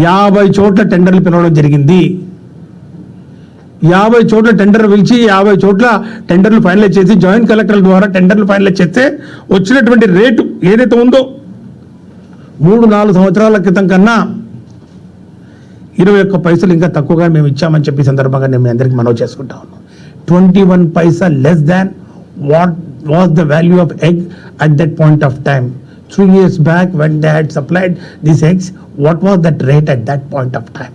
50 చోట్ల టెండర్లు పిలవడం జరిగింది. 50 చోట్ల టెండర్ పిలిచి 50 చోట్ల టెండర్లు ఫైనలైజ్ చేసి జాయింట్ కలెక్టర్ల ద్వారా టెండర్లు ఫైనలైజ్ చేస్తే వచ్చినటువంటి రేటు ఏదైతే ఉందో 3-4 సంవత్సరాల క్రితం కన్నా 21 పైసలు ఇంకా తక్కువగా మేము ఇచ్చామని చెప్పి సందర్భంగా నేను మీ అందరికీ మనవి చేసుకుంటా ఉన్నాను. 21 paisa less than what was the value of egg at that point of time. 3 years back when they had supplied these eggs, what was that rate at that point of time?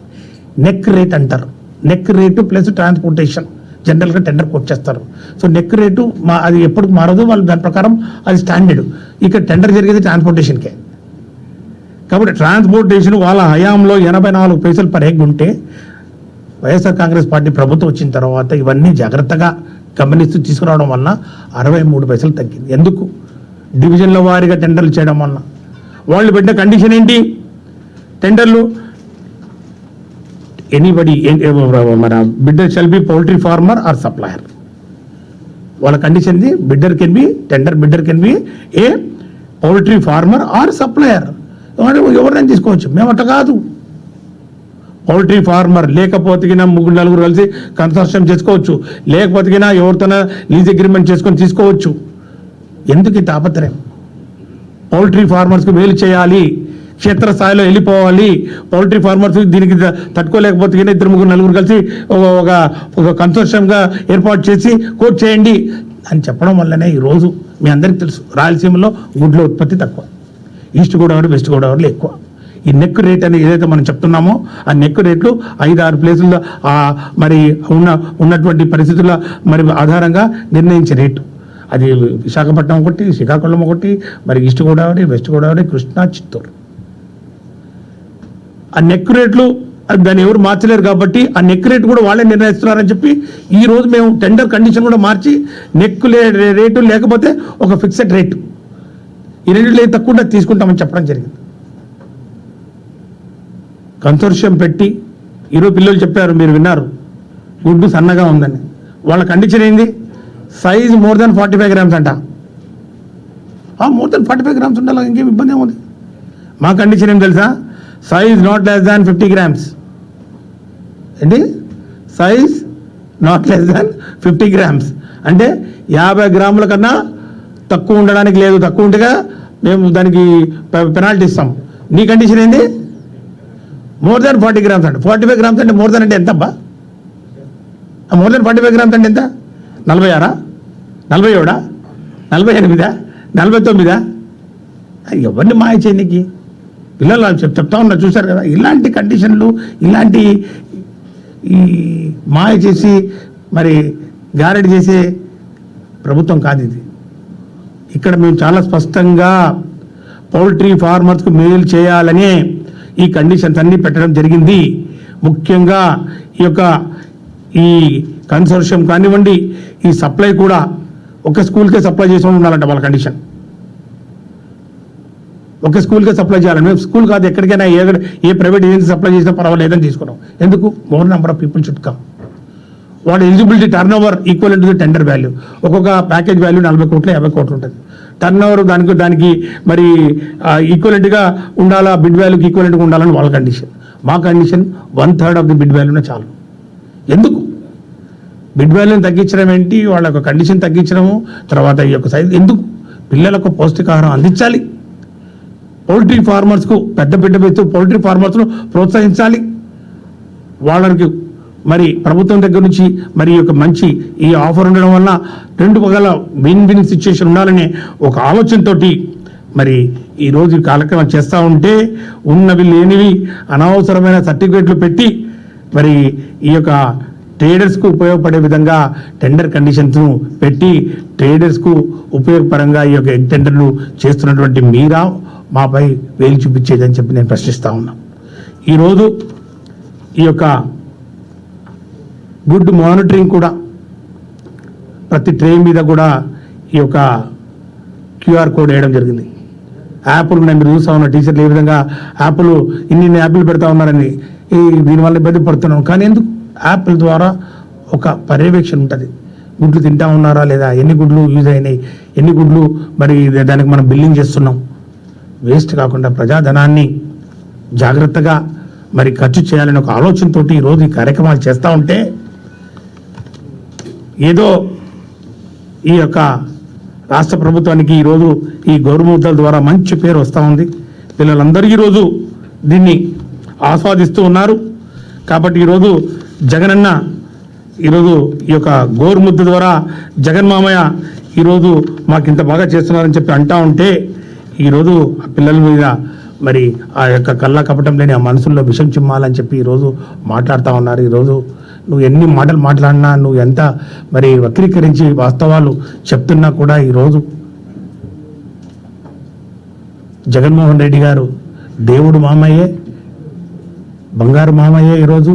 Neck rate అంటారు. Neck rate plus transportation జనరల్గా tender coat చేస్తారు. So neck rate అది ఎప్పుడు మారదు, వాళ్ళు దాని ప్రకారం అది స్టాండర్డ్. ఇక్కడ టెండర్ జరిగేది ట్రాన్స్పోర్టేషన్కే. కాబట్టి ట్రాన్స్పోర్టేషన్ వాళ్ళ హయాంలో 84 పైసలు పర్ ఎగ్ ఉంటే వైఎస్ఆర్ కాంగ్రెస్ పార్టీ ప్రభుత్వం వచ్చిన తర్వాత ఇవన్నీ జాగ్రత్తగా గమనిస్తూ తీసుకురావడం వల్ల 63 పైసలు తగ్గింది. ఎందుకు? డివిజన్ల వారీగా టెండర్లు చేయడం వల్ల. వాళ్ళు పెట్టిన కండిషన్ ఏంటి? టెండర్లు ఎనీబడి మన bidder shall be poultry farmer or supplier. వాళ్ళ condition bidder can be bidder can be a poultry farmer or supplier. ఎవరైనా తీసుకోవచ్చు. మేము అట్లా కాదు. పౌల్ట్రీ ఫార్మర్ లేకపోతే 3-4 కలిసి కన్సర్షన్ చేసుకోవచ్చు, లేకపోతే ఎవరితోనైనా లీజ్ అగ్రిమెంట్ చేసుకొని తీసుకోవచ్చు. ఎందుకు ఈ తాపత్రయం? పౌల్ట్రీ ఫార్మర్స్కి మేలు చేయాలి, క్షేత్రస్థాయిలో వెళ్ళిపోవాలి. పౌల్ట్రీ ఫార్మర్స్ దీనికి తట్టుకోలేకపోతే 2-3-4 కలిసి ఒక కన్సోర్షియంగా ఏర్పాటు చేసి కోట్ చేయండి అని చెప్పడం వల్లనే ఈరోజు మీ అందరికీ తెలుసు రాయలసీమలో గుడ్ల ఉత్పత్తి తక్కువ, ఈస్ట్ గోదావరి వెస్ట్ గోదావరిలో ఎక్కువ. ఈ నెక్ రేట్ అని ఏదైతే మనం చెప్తున్నామో ఆ నెక్ రేట్లు 5-6 ప్లేసుల్లో మరి ఉన్నటువంటి పరిస్థితుల మరి ఆధారంగా నిర్ణయించే రేటు. అది విశాఖపట్నం ఒకటి, శ్రీకాకుళం ఒకటి, మరి ఈస్ట్ గోదావరి, వెస్ట్ గోదావరి, కృష్ణా, చిత్తూరు. ఆ నెక్ రేట్లు దాన్ని ఎవరు మార్చలేరు కాబట్టి ఆ నెక్ రేట్ కూడా వాళ్ళే నిర్ణయిస్తున్నారని చెప్పి ఈ రోజు మేము టెండర్ కండిషన్ కూడా మార్చి నెక్ రేటు లేకపోతే ఒక ఫిక్స్డ్ రేటు ఈ రెండింటిలో తక్కువ తీసుకుంటామని చెప్పడం జరిగింది. కన్సోర్షియం పెట్టి ఈరోజు పిల్లలు చెప్పారు, మీరు విన్నారు, గుడ్డు సన్నగా ఉందని. వాళ్ళ కండిషన్ ఏంది? సైజ్ మోర్ దాన్ 45 grams అంట. మోర్ దాన్ 45 grams ఉండాలి, ఇంకేం ఇబ్బంది ఏముంది? మా కండిషన్ ఏం తెలుసా? Size not less than 50 grams. ఏంటి? Size not less than 50 grams అంటే 50 గ్రాముల కన్నా తక్కువ ఉండడానికి లేదు. తక్కువ ఉంటేగా మేము దానికి పెనాల్టీ ఇస్తాం. నీ కండిషన్ ఏంది? మోర్ దాన్ 40 grams అంటే 45 grams అంటే మోర్ దాన్ అంటే ఎంత అబ్బా? మోర్ దాన్ 45 grams అంటే ఎంత? 46, 47, 48, 49? ఎవరిని మాయ చేయనికి? పిల్లలు చెప్తా ఉన్నా, చూశారు కదా. ఇలాంటి కండిషన్లు, ఇలాంటి ఈ మాయ చేసి మరి గారడి చేసే ప్రభుత్వం కాదు ఇది. ఇక్కడ మేము చాలా స్పష్టంగా పౌల్ట్రీ ఫార్మర్స్కు మేలు చేయాలనే ఈ కండిషన్స్ అన్నీ పెట్టడం జరిగింది. ముఖ్యంగా ఈ కన్సోర్షియం కానివ్వండి, ఈ సప్లై కూడా ఒక స్కూల్కే సప్లై చేసి ఉండాలంట వాళ్ళ కండిషన్. ఒక స్కూల్కే సప్లై చేయాలని. మేము స్కూల్ కాదు, ఎక్కడికైనా ఏ ప్రైవేట్ ఏజెన్సీ సప్లై చేసినా పర్వాలేదని తీసుకున్నాం. ఎందుకు? More number of people should come. వాడు eligibility turnover equal to the tender value. ఒక్కొక్క ప్యాకేజ్ వాల్యూ 40 కోట్లు 50 కోట్లు ఉంటుంది. టర్న్ ఓవర్ దానికి మరి ఈక్వలెంట్గా ఉండాలా, బిడ్ వాల్యూకి ఈక్వలెంట్గా ఉండాలని వాళ్ళ కండిషన్. మా కండిషన్ 1/3 ఆఫ్ ది బిడ్ వాల్యూనే చాలు. ఎందుకు? బిడ్ వాల్యూని తగ్గించడం ఏంటి? వాళ్ళ యొక్క కండిషన్ తగ్గించడము, తర్వాత ఈ యొక్క సైజ్ ఎందుకు? పిల్లలకు పౌష్టికాహారం అందించాలి. పౌల్ట్రీ ఫార్మర్స్కు పెద్ద బిడ్డ పెడుతూ పౌల్ట్రీ ఫార్మర్స్ను ప్రోత్సహించాలి. వాళ్ళకి మరి ప్రభుత్వం దగ్గర నుంచి మరి యొక్క మంచి ఈ ఆఫర్ ఉండడం వల్ల 2 పగల విన్ సిచ్యుయేషన్ ఉండాలనే ఒక ఆలోచనతోటి మరి ఈరోజు కార్యక్రమం చేస్తూ ఉంటే ఉన్నవి లేనివి అనవసరమైన సర్టిఫికేట్లు పెట్టి మరి ఈ యొక్క ట్రేడర్స్కు ఉపయోగపడే విధంగా టెండర్ కండిషన్స్ను పెట్టి ట్రేడర్స్కు ఉపయోగపరంగా ఈ యొక్క టెండర్లు చేస్తున్నటువంటి మీరా మాపై వేలు చూపించేదని చెప్పి నేను ప్రశ్నిస్తూ ఉన్నా. ఈరోజు ఈ యొక్క గుడ్ మానిటరింగ్ కూడా ప్రతి ట్రే మీద కూడా ఈ యొక్క QR కోడ్ వేయడం జరిగింది. యాప్లు నేను చూస్తూ ఉన్నా, టీచర్లు ఏ విధంగా యాప్లు ఇన్ని యాప్లు పెడతా ఉన్నారని దీనివల్ల ఇబ్బంది పడుతున్నాం. కానీ ఎందుకు? యాప్ల ద్వారా ఒక పర్యవేక్షణ ఉంటుంది. గుడ్లు తింటా ఉన్నారా లేదా, ఎన్ని గుడ్లు యూజ్ అయినాయి, ఎన్ని గుడ్లు మరి దానికి మనం బిల్లింగ్ చేస్తున్నాం. వేస్ట్ కాకుండా ప్రజాధనాన్ని జాగ్రత్తగా మరి ఖర్చు చేయాలని ఒక ఆలోచనతో ఈరోజు ఈ కార్యక్రమాలు చేస్తూ ఉంటే ఏదో ఈ యొక్క రాష్ట్ర ప్రభుత్వానికి ఈరోజు ఈ గౌరవముద్రల ద్వారా మంచి పేరు వస్తూ ఉంది. పిల్లలందరూ ఈరోజు దీన్ని ఆస్వాదిస్తూ ఉన్నారు. కాబట్టి ఈరోజు జగనన్న ఈరోజు ఈ యొక్క గోరుముద్ద ద్వారా జగన్ మామయ్య ఈరోజు మాకు ఇంత బాగా చేస్తున్నారని చెప్పి అంటా ఉంటే ఈరోజు ఆ పిల్లల మీద మరి ఆ యొక్క కళ్ళ కపటం లేని ఆ మనసుల్లో విషం చిమ్మాలని చెప్పి ఈరోజు మాట్లాడుతూ ఉన్నారు. ఈరోజు నువ్వు ఎన్ని మాటలు మాట్లాడినా, నువ్వు ఎంత మరి వక్రీకరించి వాస్తవాలు చెప్తున్నా కూడా ఈరోజు జగన్మోహన్ రెడ్డి గారు దేవుడు మామయ్యే, బంగారు మామయ్యే, ఈరోజు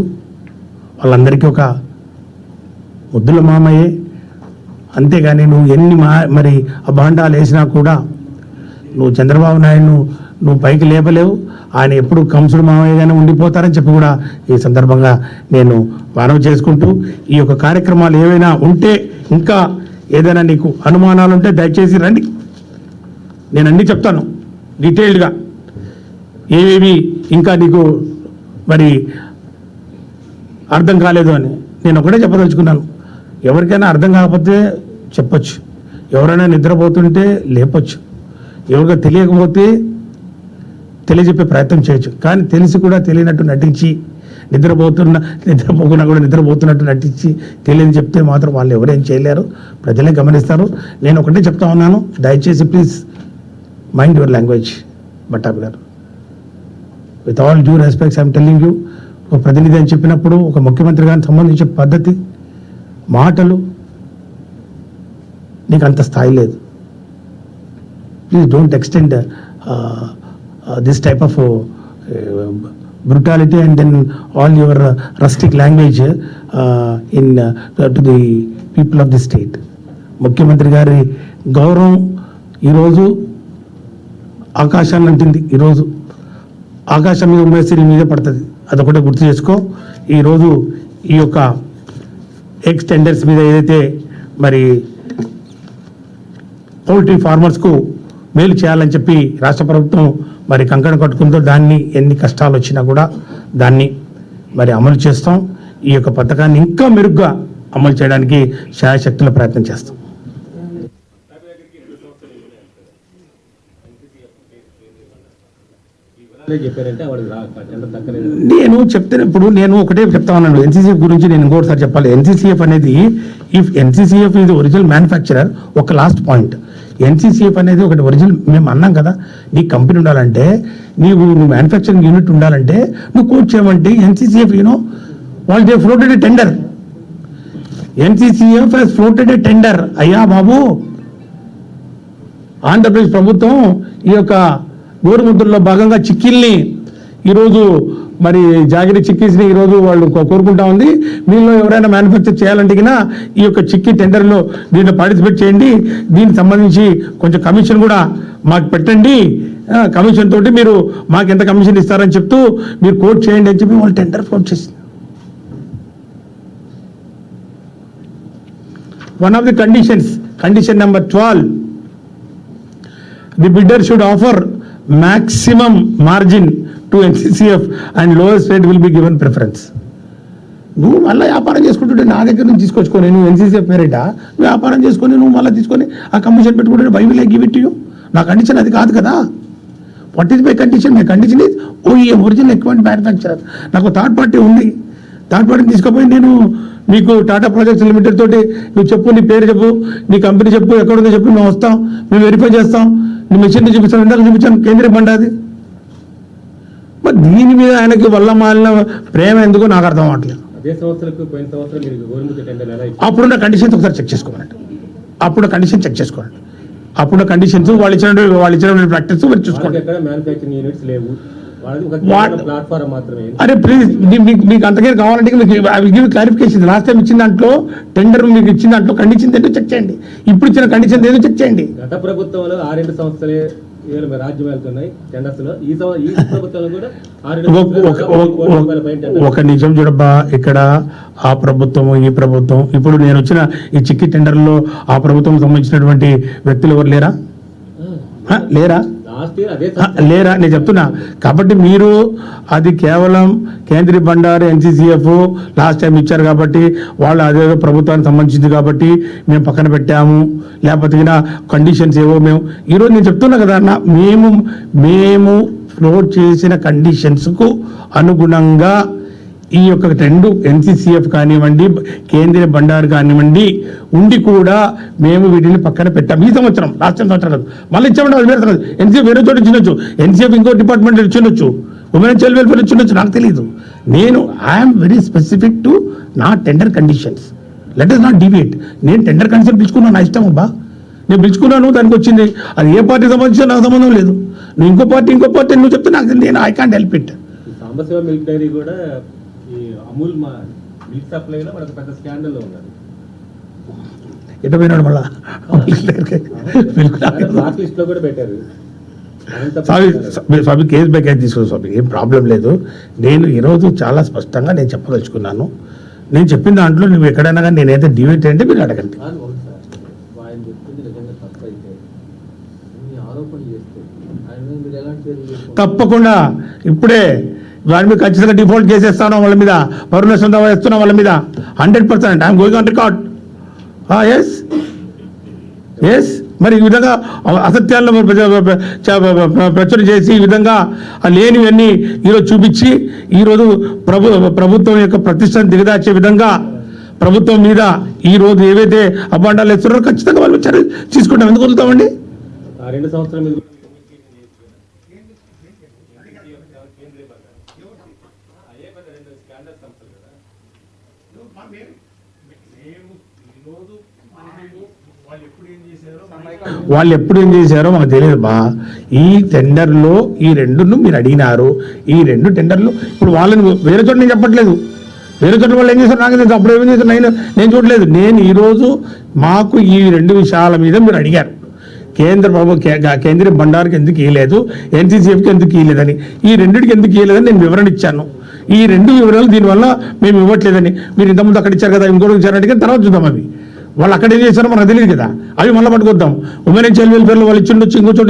వాళ్ళందరికీ ఒక ముద్దుల మామయ్యే. అంతేగాని నువ్వు ఎన్ని మరి అభాండాలు వేసినా కూడా నువ్వు చంద్రబాబు నాయుడును నువ్వు పైకి లేపలేవు. ఆయన ఎప్పుడు కంసుడు మామయ్యగానే ఉండిపోతారని చెప్పి కూడా ఈ సందర్భంగా నేను మనవి చేసుకుంటూ, ఈ యొక్క కార్యక్రమాలు ఏవైనా ఉంటే, ఇంకా ఏదైనా నీకు అనుమానాలు ఉంటే దయచేసి రండి, నేను అన్నీ చెప్తాను డీటెయిల్డ్గా. ఏవేవి ఇంకా నీకు మరి అర్థం కాలేదు అని నేను ఒకటే చెప్పదలుచుకున్నాను. ఎవరికైనా అర్థం కాకపోతే చెప్పొచ్చు, ఎవరైనా నిద్రపోతుంటే లేపొచ్చు, ఎవరికైనా తెలియకపోతే తెలియజెప్పే ప్రయత్నం చేయొచ్చు. కానీ తెలిసి కూడా తెలియనట్టు నటించి, నిద్రపోకుండా కూడా నిద్రపోతున్నట్టు నటించి తెలియని చెప్తే మాత్రం వాళ్ళు ఎవరేం చేయలేరు, ప్రజలే గమనిస్తారు. నేను ఒకటే చెప్తా ఉన్నాను, దయచేసి ప్లీజ్ మైండ్ యువర్ లాంగ్వేజ్. బట్టాభి గారు, with all due respects I'm telling you, ఒక ప్రతినిధి అని చెప్పినప్పుడు ఒక ముఖ్యమంత్రి గారికి సంబంధించిన పద్ధతి, మాటలు నీకు అంత స్థాయి లేదు. Please don't extend this type of brutality and then all your rustic language to the people of the state. ముఖ్యమంత్రి గారి గౌరవం ఈరోజు ఆకాశాన్ని అంటింది. ఈరోజు ఆకాశం మీద ఉమ్మేసి మీద పడుతుంది, అదొకటే గుర్తు చేసుకో. ఈరోజు ఈ యొక్క ఎక్స్టెండర్స్ మీద ఏదైతే మరి పౌల్ట్రీ ఫార్మర్స్కు మేలు చేయాలని చెప్పి రాష్ట్ర ప్రభుత్వం మరి కంకణం కట్టుకుందో, దాన్ని ఎన్ని కష్టాలు వచ్చినా కూడా దాన్ని మరి అమలు చేస్తాం. ఈ యొక్క పథకాన్ని ఇంకా మెరుగ్గా అమలు చేయడానికి శాయశక్తుల ప్రయత్నం చేస్తాం. నేను చెప్తున్నప్పుడు నేను ఒకటే చెప్తా ఉన్నాను, ఎన్సీసీఎఫ్ గురించి నేను ఇంకోటిసారి చెప్పాలి. ఎన్సీసీఎఫ్ అనేది, ఇఫ్ ఎన్సీసీఎఫ్ ఇది ఒరిజినల్ మ్యానుఫ్యాక్చరర్, ఒక లాస్ట్ పాయింట్, ఎన్సీసీఎఫ్ అనేది ఒకటి ఒరిజినల్, మేము అన్నాం కదా, నీ కంపెనీ ఉండాలంటే, నువ్వు మ్యానుఫ్యాక్చరింగ్ యూనిట్ ఉండాలంటే నువ్వు కోట్ చేయమంటే ఎన్సీసీఎఫ్ వాళ్ళు they floated a tender. NCCF has floated a tender. అయ్యా బాబు, ఆంధ్రప్రదేశ్ ప్రభుత్వం ఈ యొక్క గోరుముద్రలో భాగంగా చిక్కీల్ని ఈరోజు మరి జాగిరి చిక్కీస్ని ఈరోజు వాళ్ళు కోరుకుంటా ఉంది. మీలో ఎవరైనా మ్యానుఫ్యాక్చర్ చేయాలంటే ఈ యొక్క చిక్కీ టెండర్లో దీంట్లో పార్టిసిపేట్ చేయండి, దీనికి సంబంధించి కొంచెం కమిషన్ కూడా మాకు పెట్టండి, కమిషన్ తోటి మీరు మాకు ఎంత కమిషన్ ఇస్తారని చెప్తూ మీరు కోట్ చేయండి అని చెప్పి వాళ్ళు టెండర్ ఫ్లోట్ చేసింది. One of the conditions, condition number 12, the bidder should offer maximum margin to NCCF and lowest rate will be given preference. నువ్వు మళ్ళీ వ్యాపారం చేసుకుంటుంటే నా దగ్గర నుంచి తీసుకొచ్చుకొని, నువ్వు ఎన్సీసీఎఫ్ పేరిట నువ్వు వ్యాపారం చేసుకొని నువ్వు మళ్ళీ తీసుకొని ఆ కమిషన్ పెట్టుకుంటే by will I give it to you. నా కండిషన్ అది కాదు కదా. What is my condition? My condition is OEM, original equipment manufacturer. నాకు థర్డ్ పార్టీ ఉంది, థర్డ్ పార్టీని తీసుకుపోయి నేను మీకు టాటా ప్రాజెక్ట్స్ లిమిటెడ్ తోటి నువ్వు చెప్పు, నీ పేరు చెప్పు, నీ కంపెనీ చెప్పు, ఎక్కడుందో చెప్పి మేము వస్తాం, మేము వెరిఫై చేస్తాం, నీ మెషిన్ చూపిస్తాం, ఇందాక చూపించాను కేంద్రీయ బండి అది. మరి దీని మీద ఆయనకి వల్ల మాలిన ప్రేమ ఎందుకో నాకు అర్థం అవ్వట్లేదు. అప్పుడున్న కండిషన్స్ ఒకసారి చెక్ చేసుకోవాలండి, అప్పుడు కండిషన్ చెక్ చేసుకోండి, అప్పుడు కండిషన్స్ వాళ్ళు ఇచ్చిన ప్రాక్టీస్ మరి చూసుకోండి. అరే ప్లీజ్, మీకు అంతకే కావాలంటే మీకు క్లారిఫికేషన్. లాస్ట్ టైం ఇచ్చిన దాంట్లో టెండర్ మీకు ఇచ్చిన దాంట్లో కండిషన్ ఏంటో చెక్ చేయండి, ఇప్పుడు ఇచ్చిన కండిషన్ ఏదో చెక్ చేయండి. గత ప్రభుత్వంలో 6 సంస్థలే రాజ్యం వెళ్తున్నాయి టెండర్స్ లో, ఈ ప్రభుత్వంలో కూడా ఒక నిజం చూడబ్బా, ఇక్కడ ఆ ప్రభుత్వం ఈ ప్రభుత్వం, ఇప్పుడు నేను వచ్చిన ఈ చిక్కీ టెండర్లో ఆ ప్రభుత్వం సంబంధించినటువంటి వ్యక్తులు ఎవరు లేరా? లేరా నేను చెప్తున్నా. కాబట్టి మీరు అది కేవలం కేంద్రీయ బండారు ఎన్సీసీఎఫ్ లాస్ట్ టైం ఇచ్చారు కాబట్టి వాళ్ళు అదేదో ప్రభుత్వానికి సంబంధించింది కాబట్టి మేము పక్కన పెట్టాము, లేకపోతే కండిషన్స్ ఏవో మేము ఈరోజు నేను చెప్తున్నా కదా అన్న, మేము ఫ్లోట్ చేసిన కండిషన్స్కు అనుగుణంగా ఈ యొక్క రెండు NCCF కానివ్వండి, కేంద్రీయ బండారు కానివ్వండి ఉండి కూడా మేము వీటిని పక్కన పెట్టాం. ఈ సంవత్సరం, లాస్ట్ సంవత్సరం కాదు, మళ్ళీ ఇచ్చామంటే అది వేరే కాదు. NCF వేరే చోట ఇచ్చిండొచ్చు, NCF ఇంకో డిపార్ట్మెంట్ ఇచ్చిండొచ్చు, ఉమెన్ అండ్ చైల్డ్ వెల్ఫేర్ ఇచ్చిండొచ్చు, నాకు తెలియదు. నేను ఐఎమ్ వెరీ స్పెసిఫిక్ టు నా tender conditions. Let us not debate. నేను టెండర్ కండిషన్ పిలుచుకున్నాను, నా ఇష్టం అబ్బా, నేను పిలుచుకున్నాను, దానికి వచ్చింది. అది ఏ పార్టీ సంబంధించిన నాకు సంబంధం లేదు. నువ్వు ఇంకో పార్టీ నువ్వు చెప్తే నాకు నేను I can't help it. Sambasiva milk dairy కూడా ఈ అమూల్ మిల్క్ సప్లైలో మనకు పెద్ద స్కాండల్ ఉన్నది. ఎటు పోయినాడు మళ్ళా బ్లాక్ లిస్ట్ లో కూడా పెట్టారు. స్వామి కేసు బై కేసు తీసుకో స్వామి, ఏం ప్రాబ్లం లేదు. నేను ఈరోజు చాలా స్పష్టంగా నేను చెప్పదలుచుకున్నాను. నేను చెప్పిన దాంట్లో నువ్వు ఎక్కడైనా కానీ నేనైతే డివేట్ అంటే మీరు అడగండి. ఆయన చెప్తుంది నిజంగా తప్పు అయితే ఆరోపణలు చేస్తే ఆయన మీద మీరు ఎలాంటి చర్యలు తీసుకోవాలి? తప్పకుండా ఇప్పుడే వారి మీద ఖచ్చితంగా డిఫాల్ట్ కేసు వేస్తాను, వాళ్ళ మీద పరువు నష్టం దావా వేస్తున్నాం, వాళ్ళ మీద 100%. I'm going on record. Yes మరి ఈ విధంగా అసత్యాలను ప్రచురణ చేసి ఈ విధంగా లేనివన్నీ ఈరోజు చూపించి ఈరోజు ప్రభుత్వం యొక్క ప్రతిష్టను దిగదార్చే విధంగా ప్రభుత్వం మీద ఈరోజు ఏవైతే అభాండాలు వేస్తున్నారో ఖచ్చితంగా వాళ్ళు చర్య తీసుకుంటాం. ఎందుకు వదులుతామండి? ఆ 2 సంవత్సరాల మీద వాళ్ళు ఎప్పుడు ఏం చేశారో మాకు తెలియదు బా. ఈ టెండర్లో ఈ రెండును మీరు అడిగినారు. ఈ 2 టెండర్లు ఇప్పుడు వాళ్ళని వేరే చోట నేను చెప్పట్లేదు, వేరే చోట వాళ్ళు ఏం చేశారు నాకు తెలుసు. అప్పుడు ఏం చేశారు నేను చూడలేదు. నేను ఈరోజు మాకు ఈ 2 విషయాల మీద మీరు అడిగారు. కేంద్రీయ బండారుకి ఎందుకు ఇవ్వలేదు, NCCFకి ఎందుకు ఇవ్వలేదని, ఈ రెండింటికి ఎందుకు ఇవ్వలేదని నేను వివరణ ఇచ్చాను. ఈ 2 వివరాలు దీనివల్ల మేము ఇవ్వట్లేదని మీరు ఇంతకుముందు అక్కడ ఇచ్చారు కదా, ఇంకోటి ఇచ్చారంటే తర్వాత చూద్దాం. అవి వాళ్ళు అక్కడ ఏం చేస్తారో మనకు తెలియదు కదా, అవి మళ్ళీ పట్టుకొద్దాం. ఉమెన్ అండ్ చైల్డ్ వెల్ఫేర్లో వాళ్ళు ఇచ్చిండొచ్చు, ఇంకో చోటు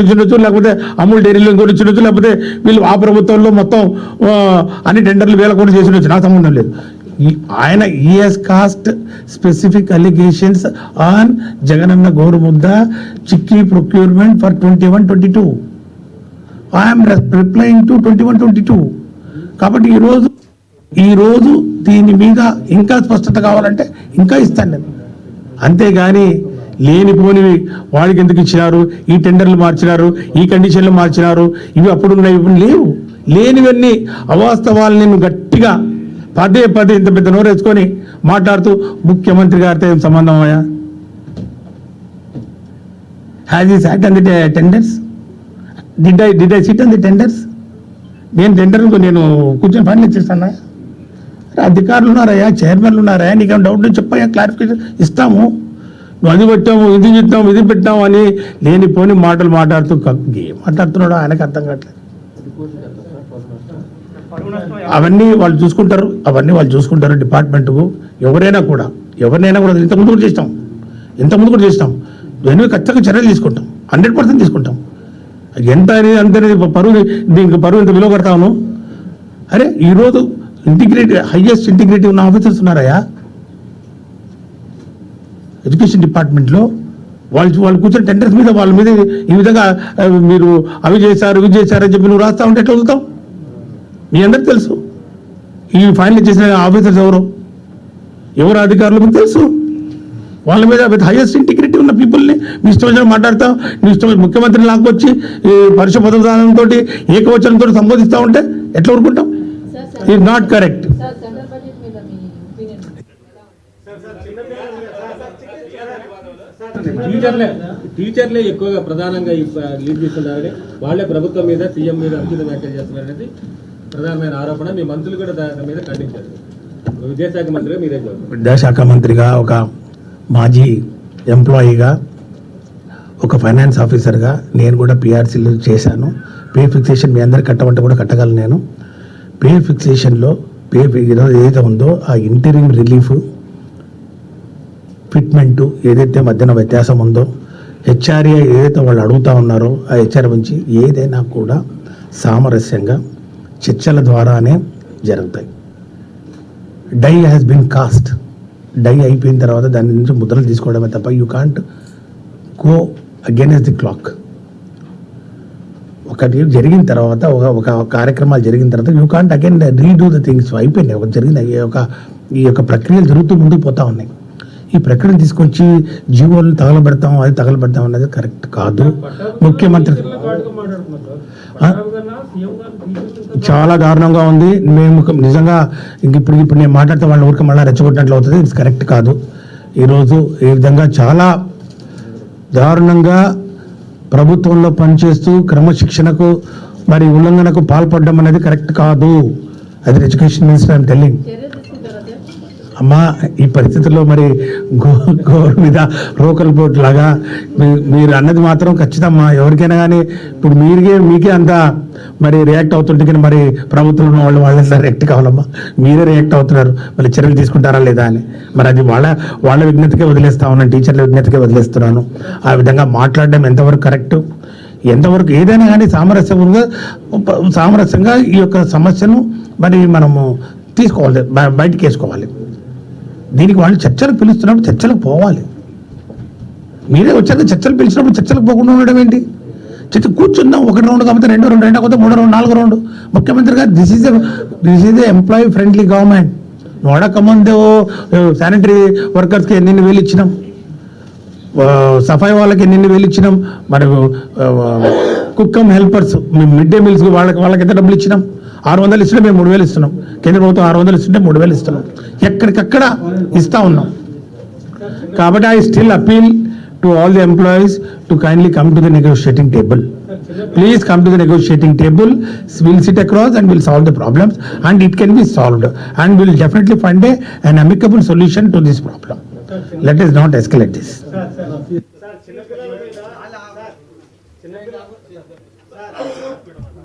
ఇచ్చిండొచ్చు, లేకపోతే అమూల్ డైరీలో ఇంకోటి ఇచ్చిండొచ్చు, లేకపోతే వీళ్ళు ఆ ప్రభుత్వంలో మొత్తం అన్ని టెండర్లు 1000 కోట్లు చేసిండొచ్చు, నాకు సంబంధం లేదు. ఆయన is cast specific allegations on Jagananna Gorumudda chikki procurement for 21-22. I'm replying to 21-22. కాబట్టి ఈరోజు దీని మీద ఇంకా స్పష్టత కావాలంటే ఇంకా ఇస్తాను నేను. అంతేగాని లేనిపోనివి వాడికి ఎందుకు ఇచ్చినారు, ఈ టెండర్లు మార్చినారు, ఈ కండిషన్లు మార్చినారు, ఇవి అప్పుడున్నాయి, ఇవి లేవు. లేనివన్నీ అవాస్తవాలు నేను గట్టిగా పదే ఇంత పెద్ద నోరేసుకొని మాట్లాడుతూ ముఖ్యమంత్రి గారితో ఏం సంబంధం అయ్యా? హ్యాజ్ ఈ sat on the tenders? Did I SIT on the tenders? నేను టెండర్కు నేను కూర్చొని ఫైనల్ ఇచ్చేస్తానా? అధికారులు ఉన్నారయ్యా, చైర్మన్లు ఉన్నారయ్యా, నీకేం డౌట్ చెప్పయ్యా, క్లారిఫికేషన్ ఇస్తాము. నువ్వు అది పెట్టాము, ఇది చెప్తాము, ఇది పెట్టాము అని లేనిపోని మాటలు మాట్లాడుతూ ఏం మాట్లాడుతున్నాడో ఆయనకు అర్థం కావట్లేదు. అవన్నీ వాళ్ళు చూసుకుంటారు డిపార్ట్మెంట్కు. ఎవరినైనా కూడా ఇంతకుముందు కూడా చేస్తాం. వెనుక ఖచ్చితంగా చర్యలు తీసుకుంటాం, 100% తీసుకుంటాం. ఎంత అనేది అంతనేది దీనికి పరువు ఇంత విలువ కడతాను. అరే ఈరోజు హైయెస్ట్ ఇంటిగ్రిటీ ఉన్న ఆఫీసర్స్ ఉన్నారయ్యా ఎడ్యుకేషన్ డిపార్ట్మెంట్లో. వాళ్ళు కూర్చొని టెండర్స్ మీద వాళ్ళ మీద ఈ విధంగా మీరు అవి చేశారని చెప్పి నువ్వు రాస్తా ఉంటే ఎట్లా వదులుతావు? మీ అందరికి తెలుసు ఈ ఫైనల్ చేసిన ఆఫీసర్స్ ఎవరు అధికారులు మీకు తెలుసు. వాళ్ళ మీద హైయెస్ట్ ఇంటిగ్రిటీ ఉన్న పీపుల్ని మీ ఇష్టం వచ్చిన మాట్లాడతాం. మీ ఇష్టం ముఖ్యమంత్రిని లాక్కొచ్చి పరుష పదవిధానంతో ఏకవచనంతో సంబోధిస్తూ ఉంటే ఎట్లా ఊరుకుంటాం? It not correct. టీచర్లే ఎక్కువగా ప్రధానంగా లీడ్ చేస్తున్నారని, వాళ్ళే ప్రభుత్వం మీద సీఎం మీద అనుచిత వ్యాఖ్యలు చేస్తున్నారనేది ప్రధానమైన ఆరోపణ. మీ మంత్రులు కూడా దాని మీద ఖండించారు. విద్యాశాఖ మంత్రిగా మీరే చెప్పారు. విద్యాశాఖ మంత్రిగా, ఒక మాజీ ఎంప్లాయీగా, ఒక ఫైనాన్స్ ఆఫీసర్గా నేను కూడా పిఆర్సీలు చేశాను. పే ఫిక్సేషన్ మీ అందరికి కట్టమంటే కూడా కట్టగలను నేను. పే ఫిక్సేషన్లో ఏదైతే ఉందో ఆ ఇంటరింగ్ రిలీఫ్ ఫిట్మెంట్ ఏదైతే మధ్యన వ్యత్యాసం ఉందో, హెచ్ఆర్ఏ ఏదైతే వాళ్ళు అడుగుతూ ఉన్నారో ఆ హెచ్ఆర్ నుంచి ఏదైనా కూడా సామరస్యంగా చర్చల ద్వారానే జరుగుతాయి. Die has been cast. Die అయిపోయిన తర్వాత దాని నుంచి ముద్రలు తీసుకోవడమే తప్ప you can't go against the clock. ఒకటి జరిగిన తర్వాత ఒక కార్యక్రమాలు జరిగిన తర్వాత you can't again redo the things. అయిపోయినాయి, ఒక జరిగిన ఈ యొక్క ప్రక్రియలు జరుగుతూ ముందుకు పోతా ఉన్నాయి. ఈ ప్రక్రియను తీసుకొచ్చి జీవోలను తగలబెడతాం, అది తగలబెడతాం అనేది కరెక్ట్ కాదు. ముఖ్యమంత్రి చాలా దారుణంగా ఉంది. మేము నిజంగా ఇప్పుడు నేను మాట్లాడితే వాళ్ళ ఊరికి మళ్ళీ రెచ్చగొట్టినట్లు అవుతుంది. ఇట్స్ కరెక్ట్ కాదు. ఈరోజు ఈ విధంగా చాలా దారుణంగా ప్రభుత్వంలో పనిచేస్తూ క్రమశిక్షణకు మరి ఉల్లంఘనకు పాల్పడడం అనేది కరెక్ట్ కాదు. అది ఎడ్యుకేషన్ మినిస్టర్ ఐఎమ్ టెల్లింగ్. అమ్మా, ఈ పరిస్థితుల్లో మరి గోరు మీద రోకల్ బోట్ లాగా మీరు అన్నది మాత్రం ఖచ్చితమ్మా. ఎవరికైనా కానీ ఇప్పుడు మీకే అంత మరి రియాక్ట్ అవుతుంటే కానీ మరి ప్రభుత్వంలో వాళ్ళంతా రియాక్ట్ కావాలమ్మా. మీరే రియాక్ట్ అవుతున్నారు, మళ్ళీ చర్యలు తీసుకుంటారా లేదా అని. మరి అది వాళ్ళ విజ్ఞతకే వదిలేస్తా ఉన్నాను, టీచర్ల విజ్ఞతకే వదిలేస్తున్నాను. ఆ విధంగా మాట్లాడడం ఎంతవరకు కరెక్ట్, ఎంతవరకు ఏదైనా కానీ సామరస్యంగా ఈ యొక్క సమస్యను మరి మనము తీసుకోవాలి, బయటికి వేసుకోవాలి. దీనికి వాళ్ళు చర్చలకు పిలుస్తున్నప్పుడు చర్చలకు పోవాలి. మీరే వచ్చాక చర్చలు పిలిచినప్పుడు చర్చలకు పోకుండా ఉండడం ఏంటి? చర్చ కూర్చుందాం, 1 రౌండ్ కాకపోతే 2 రౌండ్, 2 కాకపోతే 3 రౌండ్, 4 రౌండ్. ముఖ్యమంత్రి గారు this is a employee friendly government. నోడకముందే శానిటరీ వర్కర్స్కి ఎన్ని వేలు ఇచ్చినాం, సఫాయి వాళ్ళకి ఎన్ని వేలు ఇచ్చినాం, మరి cook cum helpers mid day meals వాళ్ళకి ఎంత డబ్బులు ఇచ్చినాం. 600 ఇస్తుంటే మేము 3000 ఇస్తున్నాం. కేంద్ర ప్రభుత్వం 600 ఇస్తుంటే 3000 ఇస్తున్నాం. ఎక్కడికక్కడ ఇస్తా ఉన్నాం. కాబట్టి I still appeal to all the employees to kindly come to the negotiating table. Please come to the negotiating table. We'll sit across and we'll solve the problems, and it can be solved, and we'll definitely find an amicable solution to this problem. Let us not escalate this.